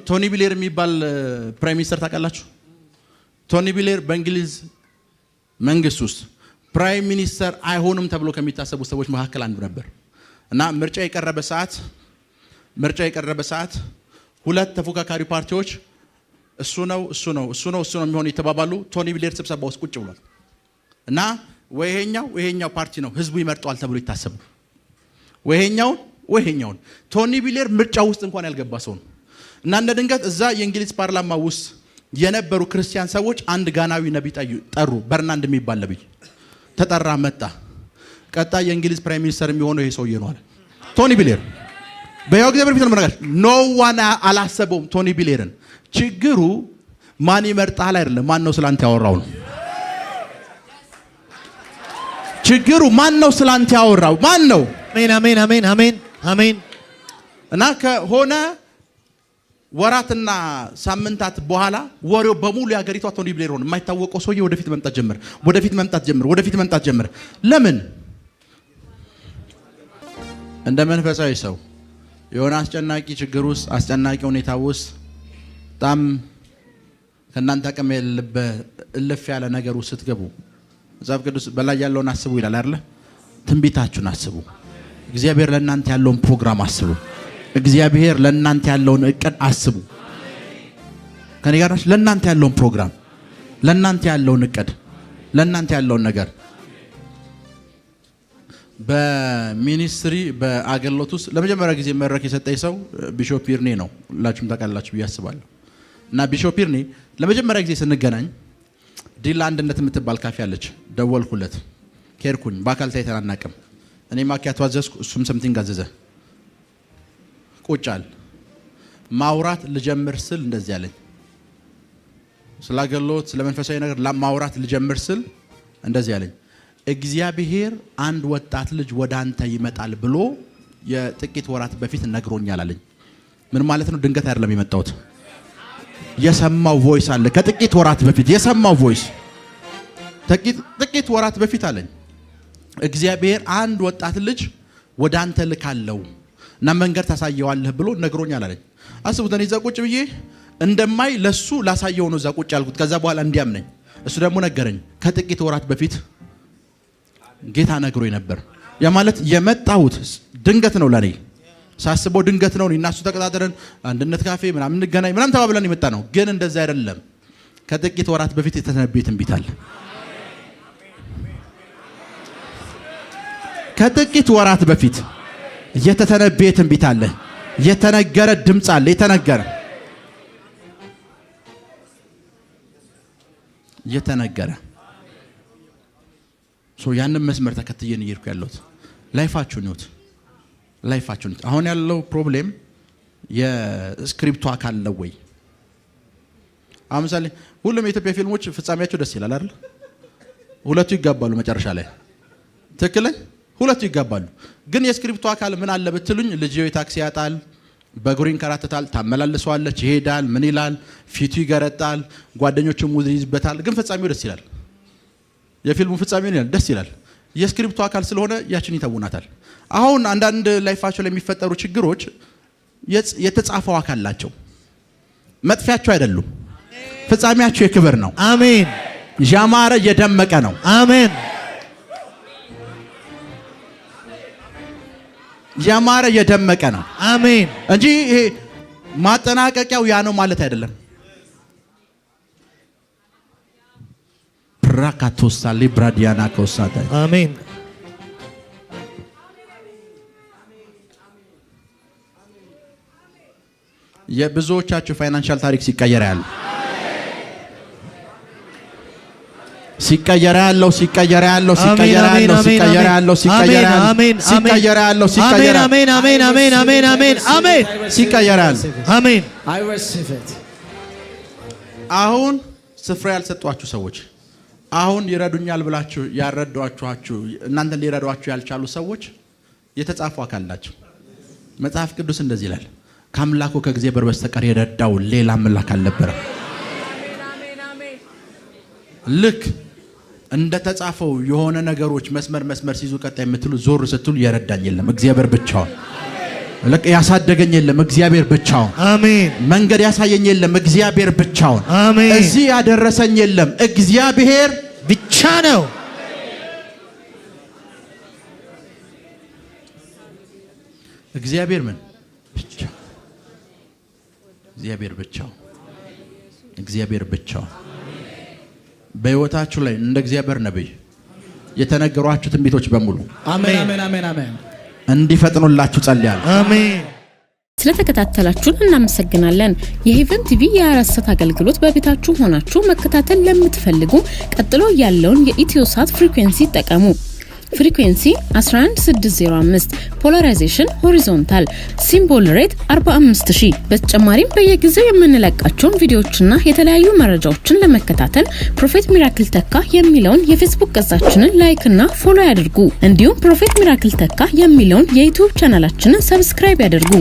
ቶኒ ብሌር የሚባል ፕራይም ሚኒስተር ታውቃላችሁ? ቶኒ ብሌር በእንግሊዝ መንግስት ውስጥ ፕራይም ሚኒስተር አይሆንም ተብሎ ከሚታሰቡ ሰዎች መካከል አንዱ ነበር እና ምርጫ የቀረበ ሰዓት ሁለት ተፎካካሪ ፓርቲዎች እሱ ነው የሚሆን የተባባሉ ቶኒ ብሌር ስብሰባ ውስጥ ቁጭ ብሏል እና ወይሄኛው ፓርቲ ነው ህዝቡ ይመርጠዋል ተብሎ ይታሰብ ወይሄኛውን ቶኒ ብሌር ምርጫ ውስጥ እንኳን ያልገባ ሰው ነው እና እንደ ድንገት እዛ የእንግሊዝ ፓርላማ ውስጥ የነበሩ ክርስቲያን ሰዎች አንድ ጋናዊ ነብይ ጠሩ። በርናንድ የሚባል ነብይ ተጠራ፣ መጣ። ቀጣይ የእንግሊዝ ፕራይም ሚኒስተር የሚሆነው ይሄ ሰውዬ ነው አለ ቶኒ ብሌር። በያው እግዚአብሔር ፊት ነው። ኖ ዋን አላሰበውም ቶኒ ብሌርን። ችግሩ ማን ይመርጣል አይደለም፣ ማን ነው ስላንተ ያወራው ነው ችግሩ። ማን ነው ስላንተ ያወራው? ማን ነው? አሜን። እና ከሆነ ወራትና ሳምንታት በኋላ ወሬው በሙሉ ያገሪቷ ቶኒ ብሌር ሆነ። የማይታወቀው ሰውዬ ወደፊት መምጣት ጀመረ። ለምን? እንደ መንፈሳዊ ሰው የሆነ አስጨናቂ ችግር ውስጥ፣ አስጨናቂ ሁኔታ ውስጥ በጣም ከእናንተ አቅም እልፍ ያለ ነገር ውስጥ ስትገቡ መጽሐፍ ቅዱስ በላይ ያለውን አስቡ ይላል አይደል? ትንቢታችሁን አስቡ። እግዚአብሔር ለእናንተ ያለውን ፕሮግራም አስቡ። እግዚአብሔር ለእናንተ ያለውን እቅድ አስቡ። ከኔ ጋር ናችሁ? ለእናንተ ያለውን ፕሮግራም፣ ለእናንተ ያለውን እቅድ፣ ለእናንተ ያለውን ነገር በሚኒስትሪ በአገልግሎት ውስጥ ለመጀመሪያ ጊዜ መድረክ የሰጠኝ ሰው ቢሾፕ ይርኔ ነው። ሁላችሁም ታውቃላችሁ ብዬ አስባለሁ። እና ቢሾፕ ይርኔ ለመጀመሪያ ጊዜ ስንገናኝ ዲላ አንድነት የምትባል ካፌ አለች። ደወልኩለት፣ ኬርኩኝ። በአካል ታይተን አናውቅም። እኔ ማኪያቶ አዘዝኩ፣ እሱም ሰምቲንግ አዘዘ። ቁጫል ማውራት ልጀምር ስል እንደዚህ አለኝ። ስለ አገልግሎት ስለ መንፈሳዊ ነገር ማውራት ልጀምር ስል እንደዚህ አለኝ። እግዚአብሔር አንድ ወጣት ልጅ ወደ አንተ ይመጣል ብሎ የጥቂት ወራት በፊት ነግሮኛል አለኝ። ምን ማለት ነው? ድንገት አይደለም የመጣሁት። የሰማው ቮይስ አለ። ከጥቂት ወራት በፊት የሰማው ቮይስ ጥቂት ወራት በፊት አለኝ። እግዚአብሔር አንድ ወጣት ልጅ ወደ አንተ ልካለው እና መንገድ ታሳየዋለህ ብሎ ነግሮኛል አለኝ። አስቡት፣ እኔ እዛ ቁጭ ብዬ እንደማይ ለሱ ላሳየው ነው እዛ ቁጭ ያልኩት። ከዛ በኋላ እንዲያምነኝ እሱ ደግሞ ነገረኝ። ከጥቂት ወራት በፊት ጌታ ነግሮኝ ነበር። ያ ማለት የመጣሁት ድንገት ነው። ለኔ ሳስበው ድንገት ነው። እና እሱ ተቀጣጥረን አንድነት ካፌ ምናምን እንገናኝ ምናምን ተባብለን የመጣ ነው። ግን እንደዛ አይደለም። ከጥቂት ወራት በፊት የተነበየ ትንቢት አለ። ከጥቂት ወራት በፊት የተተነበየ ትንቢት አለ። የተነገረ ድምፅ አለ። የተነገረ ያንን መስመር ተከትየን እየሄድኩ ያለሁት ላይፋችሁን ይሁት። አሁን ያለው ፕሮብሌም የስክሪፕቱ አካል ነው ወይ? አሁን ምሳሌ ሁሉም የኢትዮጵያ ፊልሞች ፍጻሜያቸው ደስ ይላል አይደል? ሁለቱ ይጋባሉ መጨረሻ ላይ ትክክለኛ ሁለቱ ይጋባሉ። ግን የስክሪፕቱ አካል ምን አለ ብትሉኝ፣ ልጅየው ታክሲ ያጣል፣ በእግሩ ይንከራተታል፣ ታመላልሰዋለች፣ ይሄዳል፣ ምን ይላል፣ ፊቱ ይገረጣል፣ ጓደኞቹ ሙድ ይዝበታል። ግን ፍጻሜው ደስ ይላል። የፊልሙ ፍጻሜው ደስ ይላል። የስክሪፕቱ አካል ስለሆነ ያችን ይተውናታል። አሁን አንዳንድ ላይፋቸው ላይ የሚፈጠሩ ችግሮች የተጻፈው አካል ናቸው። መጥፊያቸው አይደሉም። ፍጻሜያቸው የክብር ነው። አሜን። ያማረ የደመቀ ነው። አሜን። ያማረ የደመቀ ነው። አሜን። እንጂ ይሄ ማጠናቀቂያው ያ ነው ማለት አይደለም። ፕራካቶሳ ሊብራዲያና ኮሳታ አሜን። የብዙዎቻችሁ ፋይናንሻል ታሪክ ሲቀየር ያለ ሲቀየር ያለው አሁን ስፍራ ያልሰጧችሁ ሰዎች አሁን ይረዱኛል ብላችሁ ያረዷችሁ እናንተ ሊረዷችሁ ያልቻሉ ሰዎች የተጻፉ አካላችሁ መጽሐፍ ቅዱስ እንደዚህ ይላል ከአምላኩ ከእግዚአብሔር በስተቀር የረዳው ሌላ አምላክ አልነበረም። ልክ እንደ ተጻፈው የሆነ ነገሮች መስመር ሲይዙ ቀጣይ የምትሉ ዞር ስትሉ የረዳኝ የለም እግዚአብሔር ብቻውን። ለቅ ያሳደገኝ የለም እግዚአብሔር ብቻውን። አሜን። መንገድ ያሳየኝ የለም እግዚአብሔር ብቻውን። አሜን። እዚህ ያደረሰኝ የለም እግዚአብሔር ብቻ ነው። እግዚአብሔር ምን ብቻ እግዚአብሔር ብቻው በህይወታችሁ ላይ እንደ እግዚአብሔር ነብይ የተነገሯችሁ ትንቢቶች በሙሉ አሜን እንዲፈጥኑላችሁ ጸልያለሁ። አሜን። ስለተከታተላችሁን እናመሰግናለን። የሄቨን ቲቪ የ24 አገልግሎት በቤታችሁ ሆናችሁ መከታተል ለምትፈልጉ ቀጥሎ ያለውን የኢትዮሳት ፍሪኩዌንሲ ተጠቀሙ። ፍሪኩዌንሲ 11605 ፖላራይዜሽን ሆሪዞንታል ሲምቦል ሬት 45000። በተጨማሪም በየጊዜው የምንለቃቸውን ቪዲዮዎችና የተለያዩ መረጃዎችን ለመከታተል ፕሮፌት ሚራክል ተካ የሚለውን የፌስቡክ ገጻችንን ላይክ እና ፎሎ ያድርጉ። እንዲሁም ፕሮፌት ሚራክል ተካ የሚለውን የዩቲዩብ ቻናላችንን ሰብስክራይብ ያድርጉ።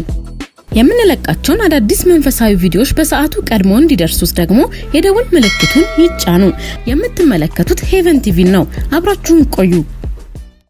የምንለቃቸውን አዳዲስ መንፈሳዊ ቪዲዮዎች በሰዓቱ ቀድሞ እንዲደርሱት ደግሞ የደወል ምልክቱን ይጫኑ። የምትመለከቱት ሄቨን ቲቪ ነው። አብራችሁን ቆዩ።